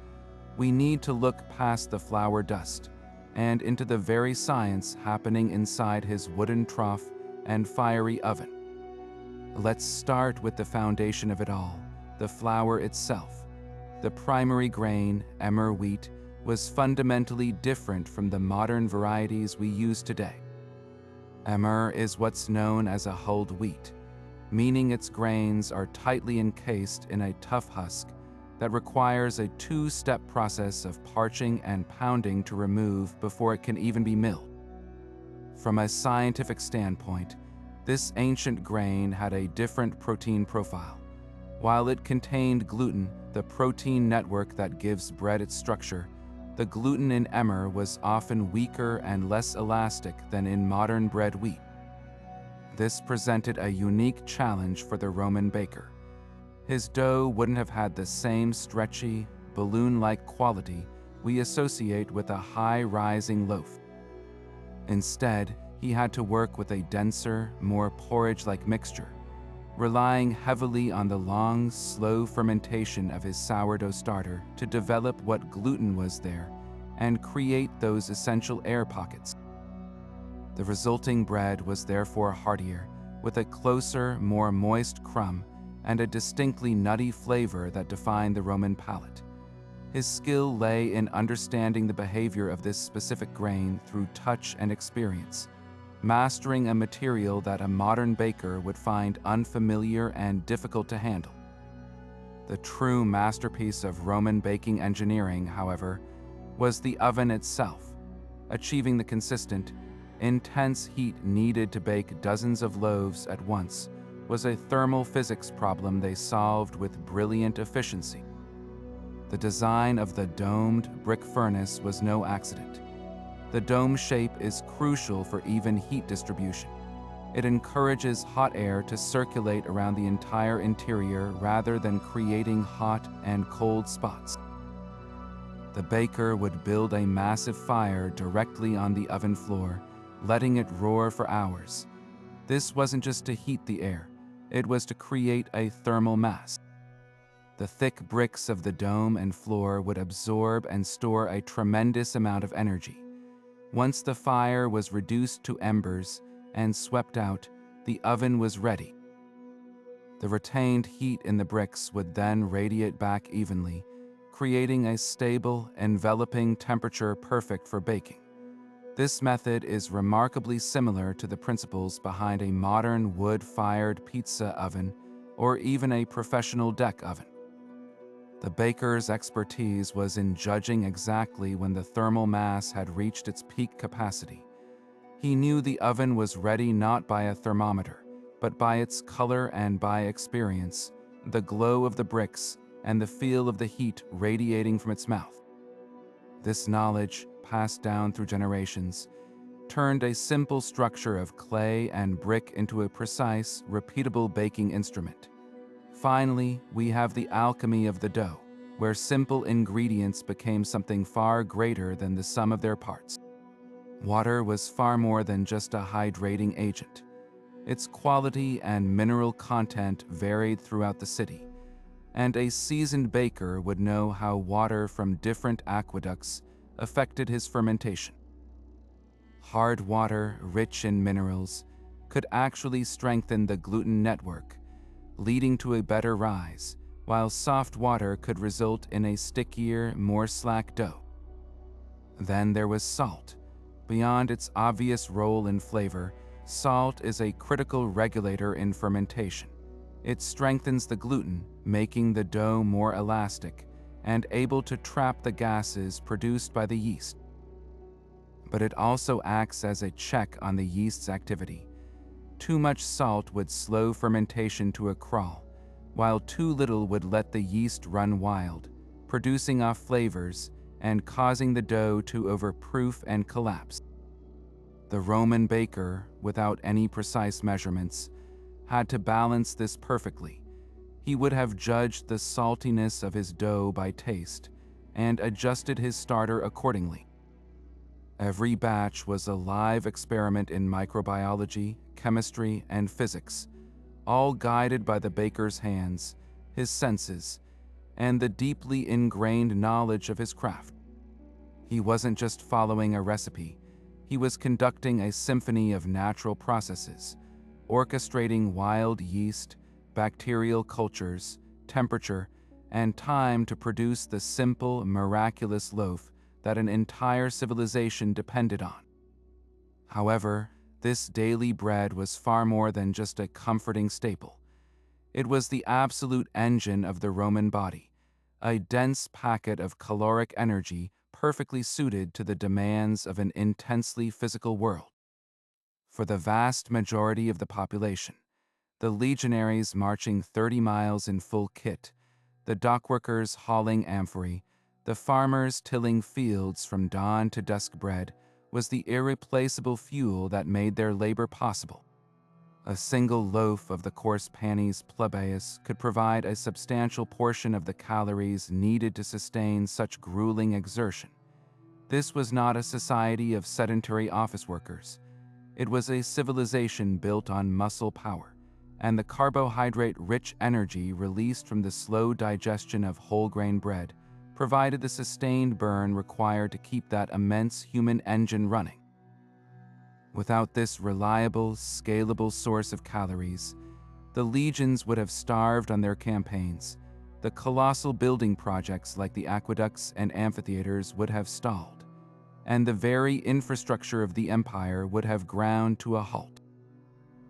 Speaker 1: we need to look past the flour dust and into the very science happening inside his wooden trough and fiery oven. Let's start with the foundation of it all, the flour itself. The primary grain, emmer wheat, was fundamentally different from the modern varieties we use today. Emmer is what's known as a hulled wheat, meaning its grains are tightly encased in a tough husk that requires a two-step process of parching and pounding to remove before it can even be milled. From a scientific standpoint, this ancient grain had a different protein profile. While it contained gluten, the protein network that gives bread its structure, the gluten in emmer was often weaker and less elastic than in modern bread wheat. This presented a unique challenge for the Roman baker. His dough wouldn't have had the same stretchy, balloon-like quality we associate with a high-rising loaf. Instead, he had to work with a denser, more porridge-like mixture, relying heavily on the long, slow fermentation of his sourdough starter to develop what gluten was there and create those essential air pockets. The resulting bread was therefore heartier, with a closer, more moist crumb and a distinctly nutty flavor that defined the Roman palate. His skill lay in understanding the behavior of this specific grain through touch and experience, mastering a material that a modern baker would find unfamiliar and difficult to handle. The true masterpiece of Roman baking engineering, however, was the oven itself. Achieving the consistent, intense heat needed to bake dozens of loaves at once was a thermal physics problem they solved with brilliant efficiency. The design of the domed brick furnace was no accident. The dome shape is crucial for even heat distribution. It encourages hot air to circulate around the entire interior rather than creating hot and cold spots. The baker would build a massive fire directly on the oven floor, letting it roar for hours. This wasn't just to heat the air, it was to create a thermal mass. The thick bricks of the dome and floor would absorb and store a tremendous amount of energy. Once the fire was reduced to embers and swept out, the oven was ready. The retained heat in the bricks would then radiate back evenly, creating a stable, enveloping temperature perfect for baking. This method is remarkably similar to the principles behind a modern wood-fired pizza oven or even a professional deck oven. The baker's expertise was in judging exactly when the thermal mass had reached its peak capacity. He knew the oven was ready not by a thermometer, but by its color and by experience, the glow of the bricks, and the feel of the heat radiating from its mouth. This knowledge, passed down through generations, turned a simple structure of clay and brick into a precise, repeatable baking instrument. Finally, we have the alchemy of the dough, where simple ingredients became something far greater than the sum of their parts. Water was far more than just a hydrating agent. Its quality and mineral content varied throughout the city, and a seasoned baker would know how water from different aqueducts affected his fermentation. Hard water, rich in minerals, could actually strengthen the gluten network, leading to a better rise, while soft water could result in a stickier, more slack dough. Then there was salt. Beyond its obvious role in flavor, salt is a critical regulator in fermentation. It strengthens the gluten, making the dough more elastic and able to trap the gases produced by the yeast. But it also acts as a check on the yeast's activity. Too much salt would slow fermentation to a crawl, while too little would let the yeast run wild, producing off flavors and causing the dough to overproof and collapse. The Roman baker, without any precise measurements, had to balance this perfectly. He would have judged the saltiness of his dough by taste and adjusted his starter accordingly. Every batch was a live experiment in microbiology, chemistry, and physics, all guided by the baker's hands, his senses, and the deeply ingrained knowledge of his craft. He wasn't just following a recipe, he was conducting a symphony of natural processes, orchestrating wild yeast, bacterial cultures, temperature, and time to produce the simple, miraculous loaf that an entire civilization depended on. However, this daily bread was far more than just a comforting staple. It was the absolute engine of the Roman body, a dense packet of caloric energy perfectly suited to the demands of an intensely physical world. For the vast majority of the population, the legionaries marching 30 miles in full kit, the dockworkers hauling amphorae, the farmers tilling fields from dawn to dusk bread was the irreplaceable fuel that made their labor possible. A single loaf of the coarse Panis plebeius could provide a substantial portion of the calories needed to sustain such grueling exertion. This was not a society of sedentary office workers. It was a civilization built on muscle power, and the carbohydrate-rich energy released from the slow digestion of whole-grain bread provided the sustained burn required to keep that immense human engine running. Without this reliable, scalable source of calories, the legions would have starved on their campaigns. The colossal building projects like the aqueducts and amphitheaters would have stalled, and the very infrastructure of the empire would have ground to a halt.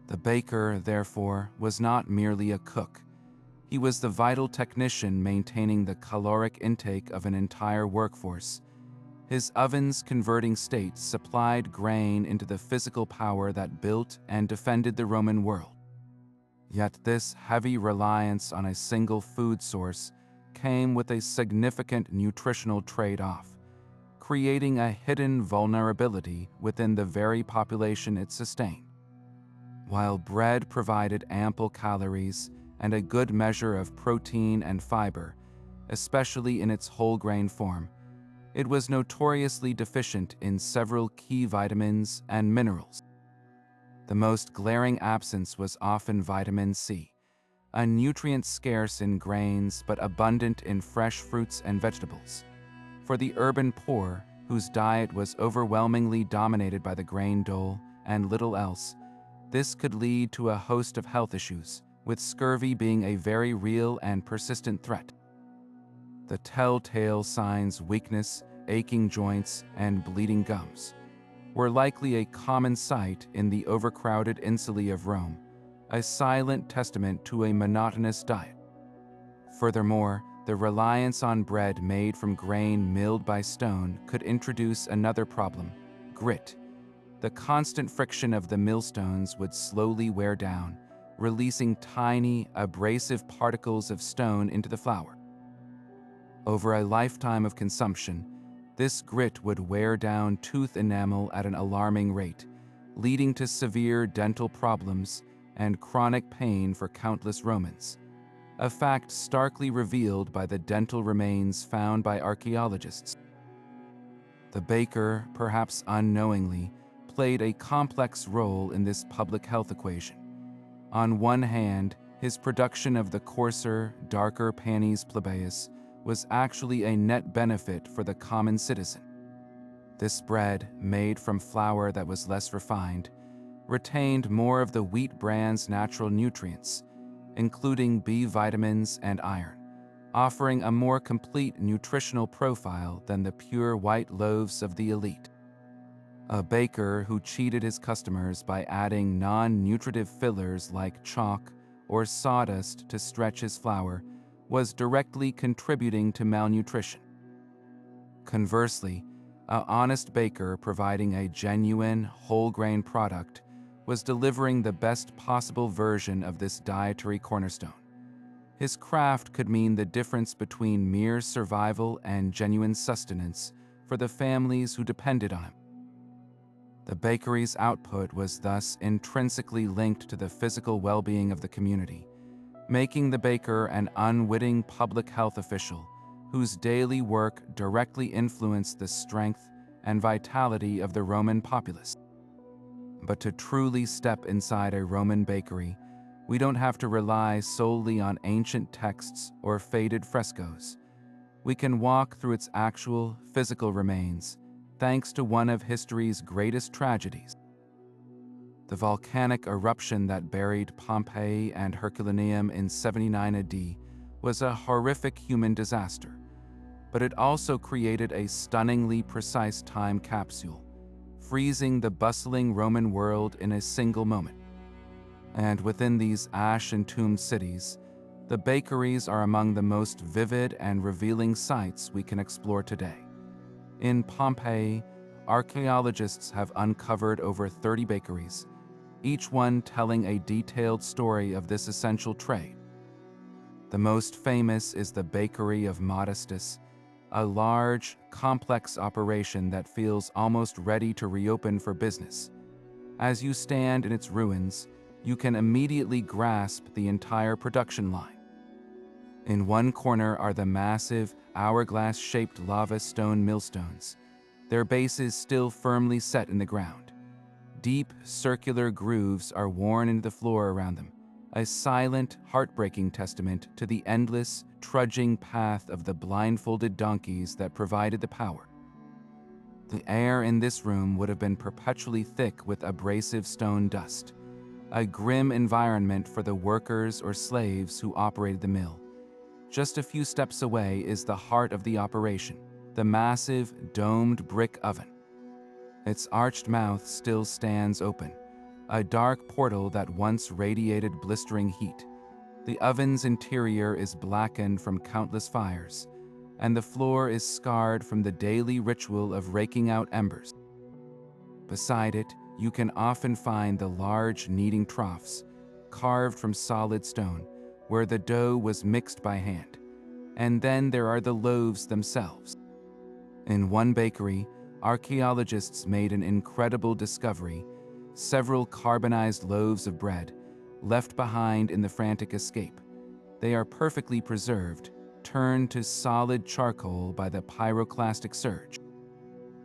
Speaker 1: The baker, therefore, was not merely a cook. He was the vital technician maintaining the caloric intake of an entire workforce. His ovens converting states supplied grain into the physical power that built and defended the Roman world. Yet this heavy reliance on a single food source came with a significant nutritional trade-off, creating a hidden vulnerability within the very population it sustained. While bread provided ample calories and a good measure of protein and fiber, especially in its whole grain form, it was notoriously deficient in several key vitamins and minerals. The most glaring absence was often vitamin C, a nutrient scarce in grains but abundant in fresh fruits and vegetables. For the urban poor, whose diet was overwhelmingly dominated by the grain dole and little else, this could lead to a host of health issues, with scurvy being a very real and persistent threat. The telltale signs weakness, aching joints, and bleeding gums were likely a common sight in the overcrowded insulae of Rome, a silent testament to a monotonous diet. Furthermore, the reliance on bread made from grain milled by stone could introduce another problem: grit. The constant friction of the millstones would slowly wear down, releasing tiny, abrasive particles of stone into the flour. Over a lifetime of consumption, this grit would wear down tooth enamel at an alarming rate, leading to severe dental problems and chronic pain for countless Romans, a fact starkly revealed by the dental remains found by archaeologists. The baker, perhaps unknowingly, played a complex role in this public health equation. On one hand, his production of the coarser, darker Panis plebeius was actually a net benefit for the common citizen. This bread, made from flour that was less refined, retained more of the wheat bran's natural nutrients, including B vitamins and iron, offering a more complete nutritional profile than the pure white loaves of the elite. A baker who cheated his customers by adding non-nutritive fillers like chalk or sawdust to stretch his flour was directly contributing to malnutrition. Conversely, an honest baker providing a genuine, whole-grain product was delivering the best possible version of this dietary cornerstone. His craft could mean the difference between mere survival and genuine sustenance for the families who depended on him. The bakery's output was thus intrinsically linked to the physical well-being of the community, making the baker an unwitting public health official whose daily work directly influenced the strength and vitality of the Roman populace. But to truly step inside a Roman bakery, we don't have to rely solely on ancient texts or faded frescoes. We can walk through its actual physical remains, thanks to one of history's greatest tragedies. The volcanic eruption that buried Pompeii and Herculaneum in 79 AD was a horrific human disaster, but it also created a stunningly precise time capsule, freezing the bustling Roman world in a single moment. And within these ash-entombed cities, the bakeries are among the most vivid and revealing sights we can explore today. In Pompeii, archaeologists have uncovered over 30 bakeries, each one telling a detailed story of this essential trade. The most famous is the Bakery of Modestus, a large, complex operation that feels almost ready to reopen for business. As you stand in its ruins, you can immediately grasp the entire production line. In one corner are the massive, hourglass-shaped lava stone millstones, their bases still firmly set in the ground. Deep, circular grooves are worn into the floor around them, a silent, heartbreaking testament to the endless, trudging path of the blindfolded donkeys that provided the power. The air in this room would have been perpetually thick with abrasive stone dust, a grim environment for the workers or slaves who operated the mill. Just a few steps away is the heart of the operation, the massive, domed brick oven. Its arched mouth still stands open, a dark portal that once radiated blistering heat. The oven's interior is blackened from countless fires, and the floor is scarred from the daily ritual of raking out embers. Beside it, you can often find the large kneading troughs, carved from solid stone, where the dough was mixed by hand. And then there are the loaves themselves. In one bakery, archaeologists made an incredible discovery: several carbonized loaves of bread, left behind in the frantic escape. They are perfectly preserved, turned to solid charcoal by the pyroclastic surge.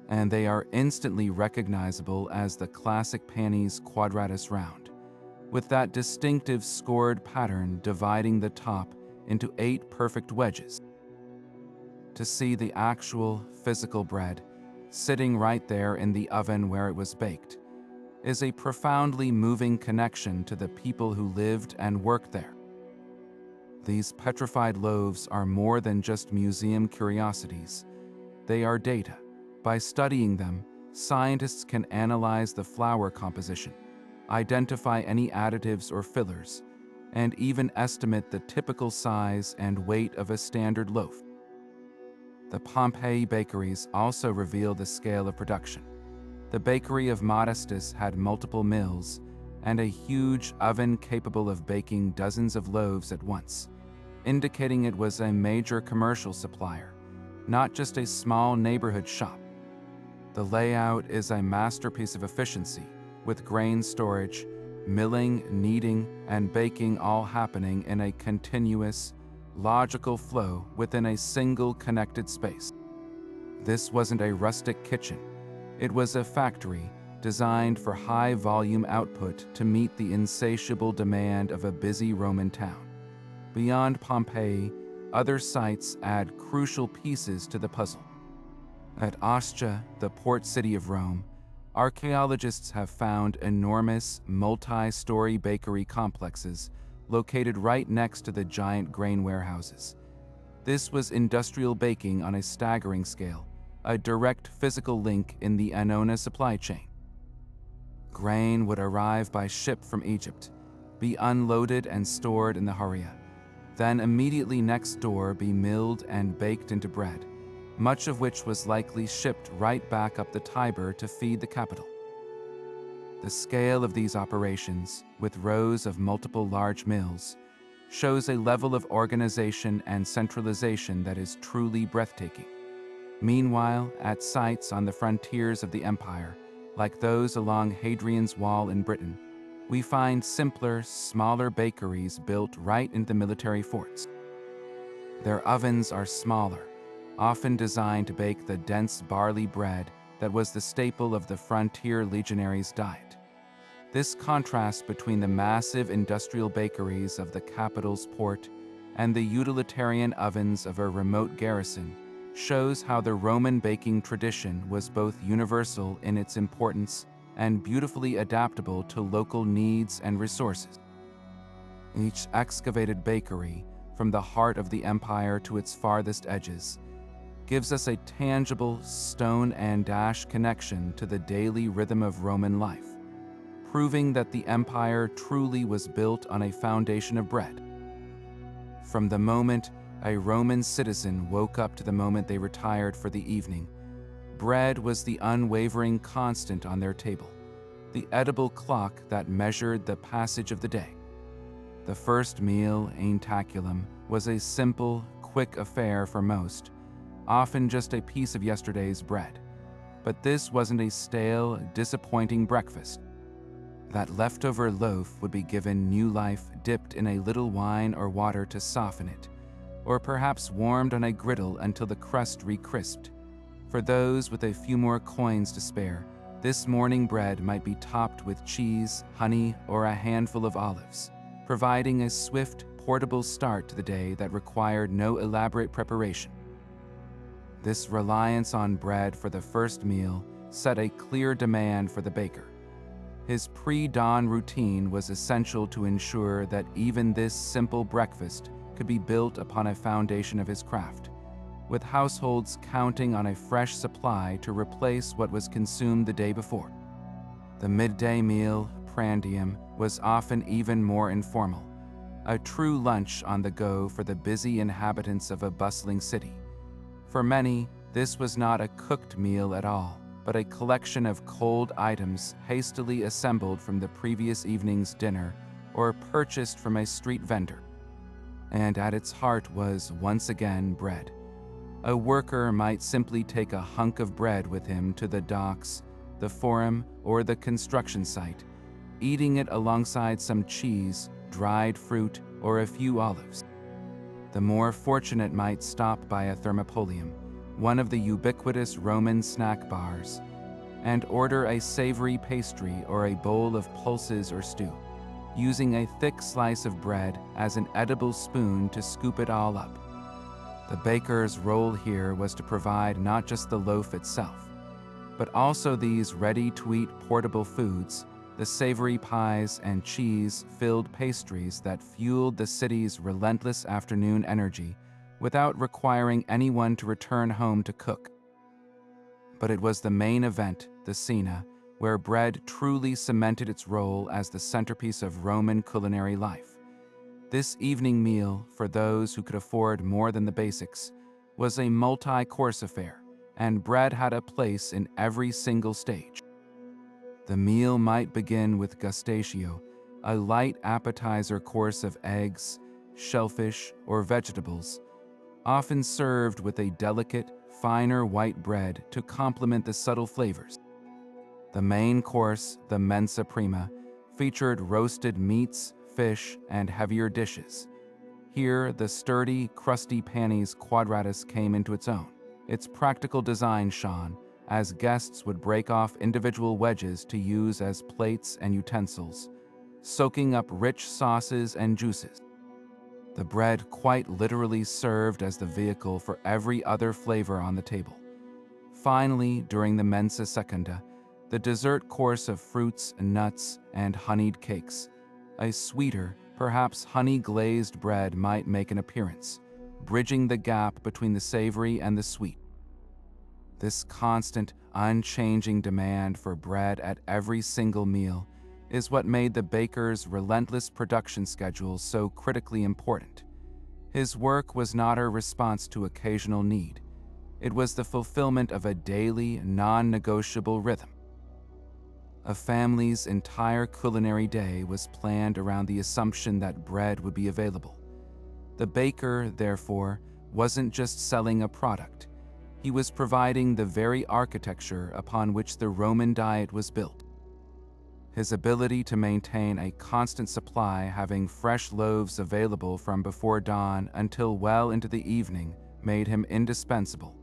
Speaker 1: And they are instantly recognizable as the classic Panis Quadratus round, with that distinctive scored pattern dividing the top into 8 perfect wedges. To see the actual, physical bread, sitting right there in the oven where it was baked, is a profoundly moving connection to the people who lived and worked there. These petrified loaves are more than just museum curiosities. They are data. By studying them, scientists can analyze the flour composition, identify any additives or fillers, and even estimate the typical size and weight of a standard loaf. The Pompeii bakeries also reveal the scale of production. The Bakery of Modestus had multiple mills and a huge oven capable of baking dozens of loaves at once, indicating it was a major commercial supplier, not just a small neighborhood shop. The layout is a masterpiece of efficiency, with grain storage, milling, kneading, and baking all happening in a continuous, logical flow within a single connected space. This wasn't a rustic kitchen. It was a factory designed for high-volume output to meet the insatiable demand of a busy Roman town. Beyond Pompeii, other sites add crucial pieces to the puzzle. At Ostia, the port city of Rome, archaeologists have found enormous, multi-story bakery complexes located right next to the giant grain warehouses. This was industrial baking on a staggering scale, a direct physical link in the Annona supply chain. Grain would arrive by ship from Egypt, be unloaded and stored in the Haria, then immediately next door be milled and baked into bread, much of which was likely shipped right back up the Tiber to feed the capital. The scale of these operations, with rows of multiple large mills, shows a level of organization and centralization that is truly breathtaking. Meanwhile, at sites on the frontiers of the empire, like those along Hadrian's Wall in Britain, we find simpler, smaller bakeries built right into military forts. Their ovens are smaller, often designed to bake the dense barley bread that was the staple of the frontier legionaries' diet. This contrast between the massive industrial bakeries of the capital's port and the utilitarian ovens of a remote garrison shows how the Roman baking tradition was both universal in its importance and beautifully adaptable to local needs and resources. Each excavated bakery, from the heart of the empire to its farthest edges, gives us a tangible stone and dash connection to the daily rhythm of Roman life, proving that the empire truly was built on a foundation of bread. From the moment a Roman citizen woke up to the moment they retired for the evening, bread was the unwavering constant on their table, the edible clock that measured the passage of the day. The first meal, aintaculum, was a simple, quick affair for most, often just a piece of yesterday's bread. But this wasn't a stale, disappointing breakfast. That leftover loaf would be given new life, dipped in a little wine or water to soften it, or perhaps warmed on a griddle until the crust re-crisped. For those with a few more coins to spare, this morning bread might be topped with cheese, honey, or a handful of olives, providing a swift, portable start to the day that required no elaborate preparation. This reliance on bread for the first meal set a clear demand for the baker. His pre-dawn routine was essential to ensure that even this simple breakfast could be built upon a foundation of his craft, with households counting on a fresh supply to replace what was consumed the day before. The midday meal, prandium, was often even more informal, a true lunch on the go for the busy inhabitants of a bustling city. For many, this was not a cooked meal at all, but a collection of cold items hastily assembled from the previous evening's dinner or purchased from a street vendor. And at its heart was, once again, bread. A worker might simply take a hunk of bread with him to the docks, the forum, or the construction site, eating it alongside some cheese, dried fruit, or a few olives. The more fortunate might stop by a thermopolium, one of the ubiquitous Roman snack bars, and order a savory pastry or a bowl of pulses or stew, using a thick slice of bread as an edible spoon to scoop it all up. The baker's role here was to provide not just the loaf itself, but also these ready-to-eat portable foods, the savory pies and cheese-filled pastries that fueled the city's relentless afternoon energy without requiring anyone to return home to cook. But it was the main event, the cena, where bread truly cemented its role as the centerpiece of Roman culinary life. This evening meal, for those who could afford more than the basics, was a multi-course affair, and bread had a place in every single stage. The meal might begin with gustatio, a light appetizer course of eggs, shellfish, or vegetables, often served with a delicate, finer white bread to complement the subtle flavors. The main course, the mensa prima, featured roasted meats, fish, and heavier dishes. Here, the sturdy, crusty Panis Quadratus came into its own. Its practical design shone, as guests would break off individual wedges to use as plates and utensils, soaking up rich sauces and juices. The bread quite literally served as the vehicle for every other flavor on the table. Finally, during the mensa secunda, the dessert course of fruits, nuts, and honeyed cakes, a sweeter, perhaps honey-glazed bread might make an appearance, bridging the gap between the savory and the sweet. This constant, unchanging demand for bread at every single meal is what made the baker's relentless production schedule so critically important. His work was not a response to occasional need. It was the fulfillment of a daily, non-negotiable rhythm. A family's entire culinary day was planned around the assumption that bread would be available. The baker, therefore, wasn't just selling a product. He was providing the very architecture upon which the Roman diet was built. His ability to maintain a constant supply, having fresh loaves available from before dawn until well into the evening, made him indispensable.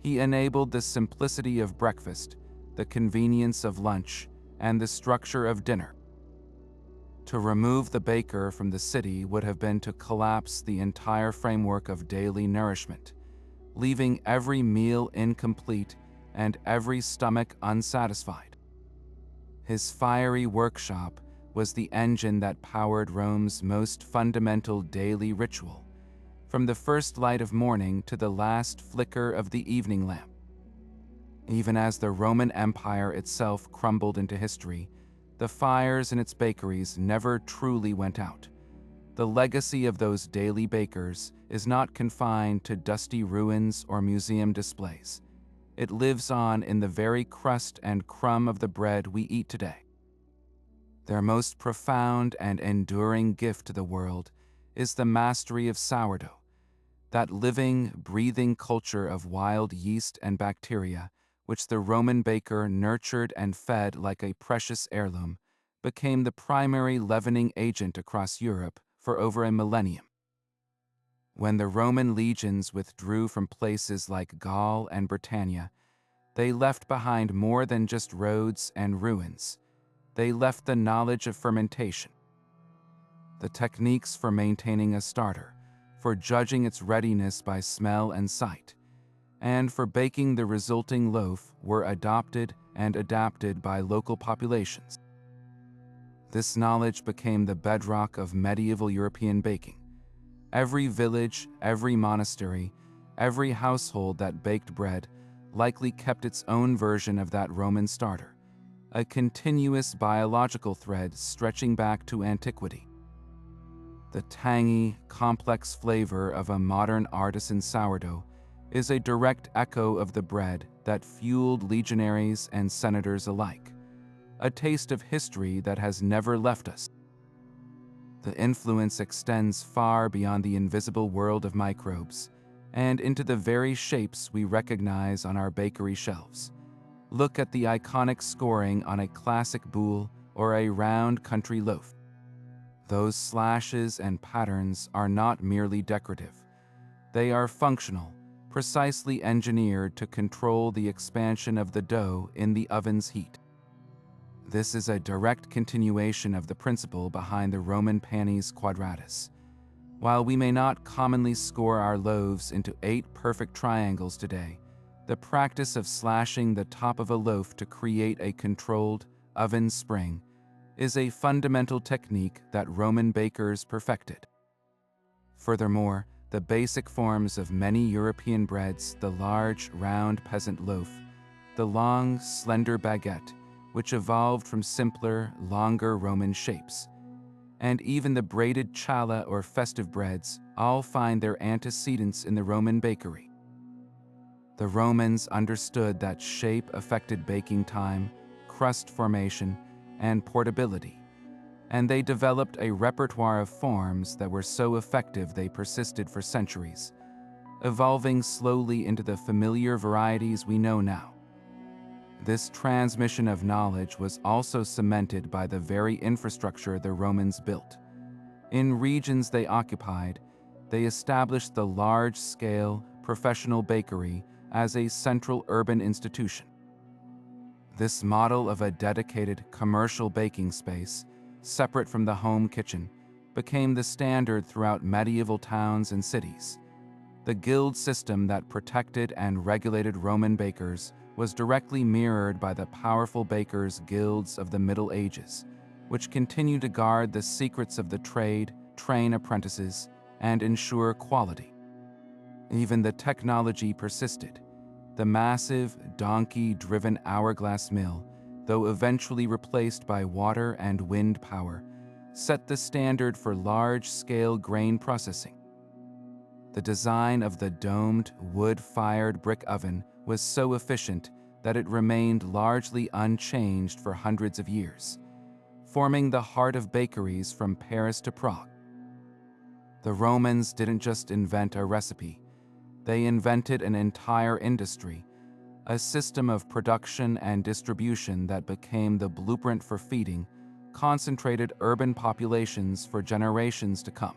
Speaker 1: He enabled the simplicity of breakfast, the convenience of lunch, and the structure of dinner. To remove the baker from the city would have been to collapse the entire framework of daily nourishment, leaving every meal incomplete and every stomach unsatisfied. His fiery workshop was the engine that powered Rome's most fundamental daily ritual, from the first light of morning to the last flicker of the evening lamp. Even as the Roman Empire itself crumbled into history, the fires in its bakeries never truly went out. The legacy of those daily bakers is not confined to dusty ruins or museum displays. It lives on in the very crust and crumb of the bread we eat today. Their most profound and enduring gift to the world is the mastery of sourdough. That living, breathing culture of wild yeast and bacteria, which the Roman baker nurtured and fed like a precious heirloom, became the primary leavening agent across Europe for over a millennium. When the Roman legions withdrew from places like Gaul and Britannia, they left behind more than just roads and ruins. They left the knowledge of fermentation, the techniques for maintaining a starter, for judging its readiness by smell and sight, and for baking the resulting loaf were adopted and adapted by local populations. This knowledge became the bedrock of medieval European baking. Every village, every monastery, every household that baked bread likely kept its own version of that Roman starter, a continuous biological thread stretching back to antiquity. The tangy, complex flavor of a modern artisan sourdough is a direct echo of the bread that fueled legionaries and senators alike, a taste of history that has never left us. The influence extends far beyond the invisible world of microbes and into the very shapes we recognize on our bakery shelves. Look at the iconic scoring on a classic boule or a round country loaf. Those slashes and patterns are not merely decorative. They are functional, precisely engineered to control the expansion of the dough in the oven's heat. This is a direct continuation of the principle behind the Roman Panis Quadratus. While we may not commonly score our loaves into 8 perfect triangles today, the practice of slashing the top of a loaf to create a controlled oven spring is a fundamental technique that Roman bakers perfected. Furthermore, the basic forms of many European breads, the large, round peasant loaf, the long, slender baguette, which evolved from simpler, longer Roman shapes, and even the braided challah or festive breads all find their antecedents in the Roman bakery. The Romans understood that shape affected baking time, crust formation, and portability, and they developed a repertoire of forms that were so effective they persisted for centuries, evolving slowly into the familiar varieties we know now. This transmission of knowledge was also cemented by the very infrastructure the Romans built. In regions they occupied, they established the large-scale, professional bakery as a central urban institution. This model of a dedicated commercial baking space, separate from the home kitchen, became the standard throughout medieval towns and cities. The guild system that protected and regulated Roman bakers was directly mirrored by the powerful bakers' guilds of the Middle Ages, which continued to guard the secrets of the trade, train apprentices, and ensure quality. Even the technology persisted. The massive, donkey-driven hourglass mill, though eventually replaced by water and wind power, set the standard for large-scale grain processing. The design of the domed, wood-fired brick oven was so efficient that it remained largely unchanged for hundreds of years, forming the heart of bakeries from Paris to Prague. The Romans didn't just invent a recipe, they invented an entire industry, a system of production and distribution that became the blueprint for feeding concentrated urban populations for generations to come.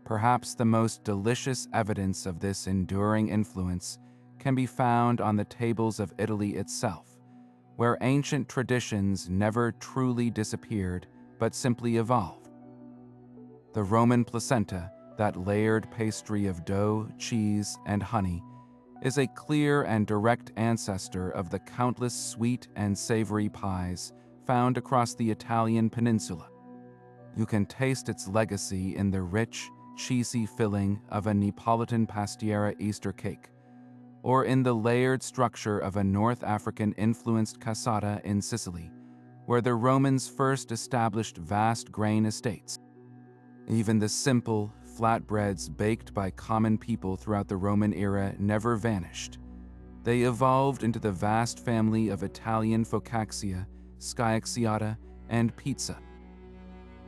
Speaker 1: Perhaps the most delicious evidence of this enduring influence can be found on the tables of Italy itself, where ancient traditions never truly disappeared but simply evolved. The Roman placenta, that layered pastry of dough, cheese, and honey, is a clear and direct ancestor of the countless sweet and savory pies found across the Italian peninsula. You can taste its legacy in the rich, cheesy filling of a Neapolitan pastiera Easter cake, or in the layered structure of a North African-influenced cassata in Sicily, where the Romans first established vast grain estates. Even the simple, flatbreads baked by common people throughout the Roman era never vanished. They evolved into the vast family of Italian focaccia, sciacciata, and pizza.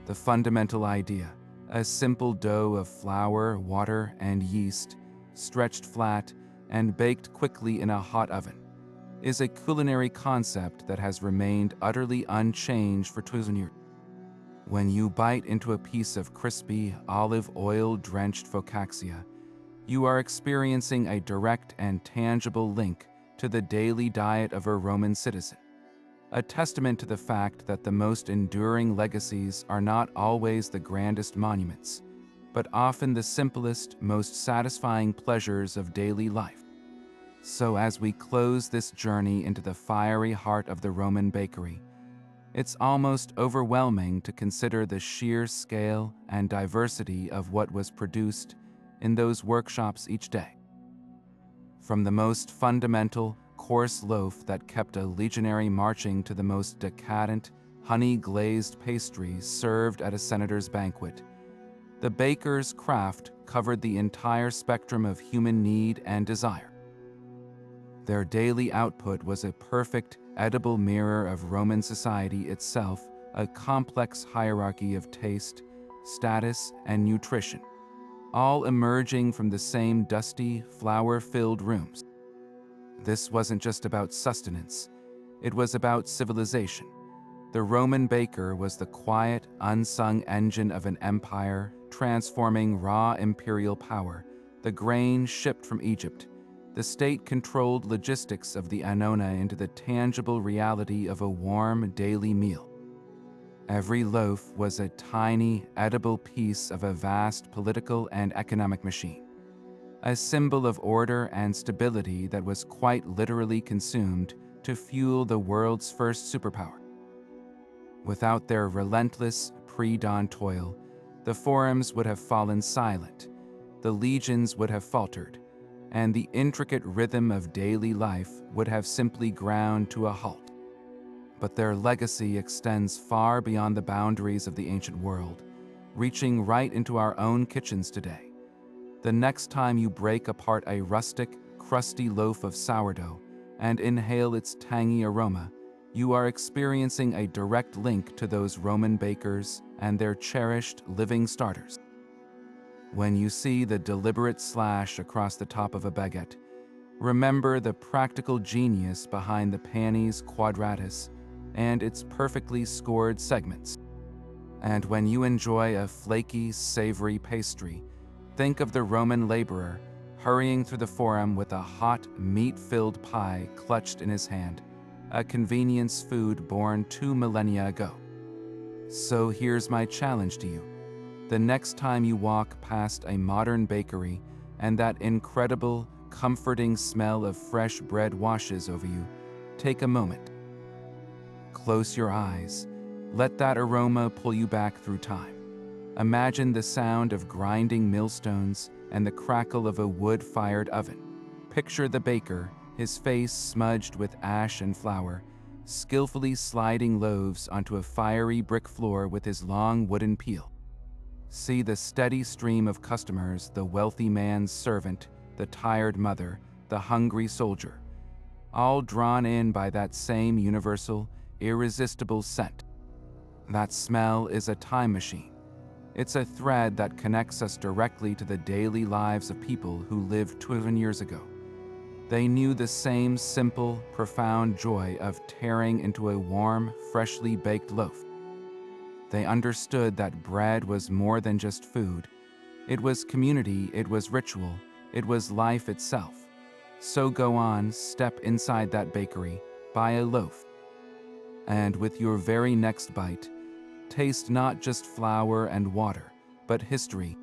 Speaker 1: The fundamental idea, a simple dough of flour, water, and yeast, stretched flat and baked quickly in a hot oven, is a culinary concept that has remained utterly unchanged for 2,000 years. When you bite into a piece of crispy, olive oil-drenched focaccia, you are experiencing a direct and tangible link to the daily diet of a Roman citizen, a testament to the fact that the most enduring legacies are not always the grandest monuments, but often the simplest, most satisfying pleasures of daily life. So as we close this journey into the fiery heart of the Roman bakery, it's almost overwhelming to consider the sheer scale and diversity of what was produced in those workshops each day. From the most fundamental, coarse loaf that kept a legionary marching to the most decadent, honey-glazed pastries served at a senator's banquet, the baker's craft covered the entire spectrum of human need and desire. Their daily output was a perfect, edible mirror of Roman society itself, a complex hierarchy of taste, status, and nutrition, all emerging from the same dusty, flour-filled rooms. This wasn't just about sustenance, it was about civilization. The Roman baker was the quiet, unsung engine of an empire, transforming raw imperial power, the grain shipped from Egypt. The state-controlled logistics of the Annona into the tangible reality of a warm daily meal. Every loaf was a tiny, edible piece of a vast political and economic machine, a symbol of order and stability that was quite literally consumed to fuel the world's first superpower. Without their relentless, pre-dawn toil, the forums would have fallen silent, the legions would have faltered, and the intricate rhythm of daily life would have simply ground to a halt. But their legacy extends far beyond the boundaries of the ancient world, reaching right into our own kitchens today. The next time you break apart a rustic, crusty loaf of sourdough and inhale its tangy aroma, you are experiencing a direct link to those Roman bakers and their cherished living starters. When you see the deliberate slash across the top of a baguette, remember the practical genius behind the Panis Quadratus and its perfectly scored segments. And when you enjoy a flaky, savory pastry, think of the Roman laborer hurrying through the forum with a hot, meat-filled pie clutched in his hand, a convenience food born 2 millennia ago. So here's my challenge to you. The next time you walk past a modern bakery and that incredible, comforting smell of fresh bread washes over you, take a moment. Close your eyes. Let that aroma pull you back through time. Imagine the sound of grinding millstones and the crackle of a wood-fired oven. Picture the baker, his face smudged with ash and flour, skillfully sliding loaves onto a fiery brick floor with his long wooden peel. See the steady stream of customers, the wealthy man's servant, the tired mother, the hungry soldier, all drawn in by that same universal, irresistible scent. That smell is a time machine. It's a thread that connects us directly to the daily lives of people who lived 2,000 years ago. They knew the same simple, profound joy of tearing into a warm, freshly baked loaf. They understood that bread was more than just food. It was community, it was ritual, it was life itself. So go on, step inside that bakery, buy a loaf, and with your very next bite, taste not just flour and water, but history,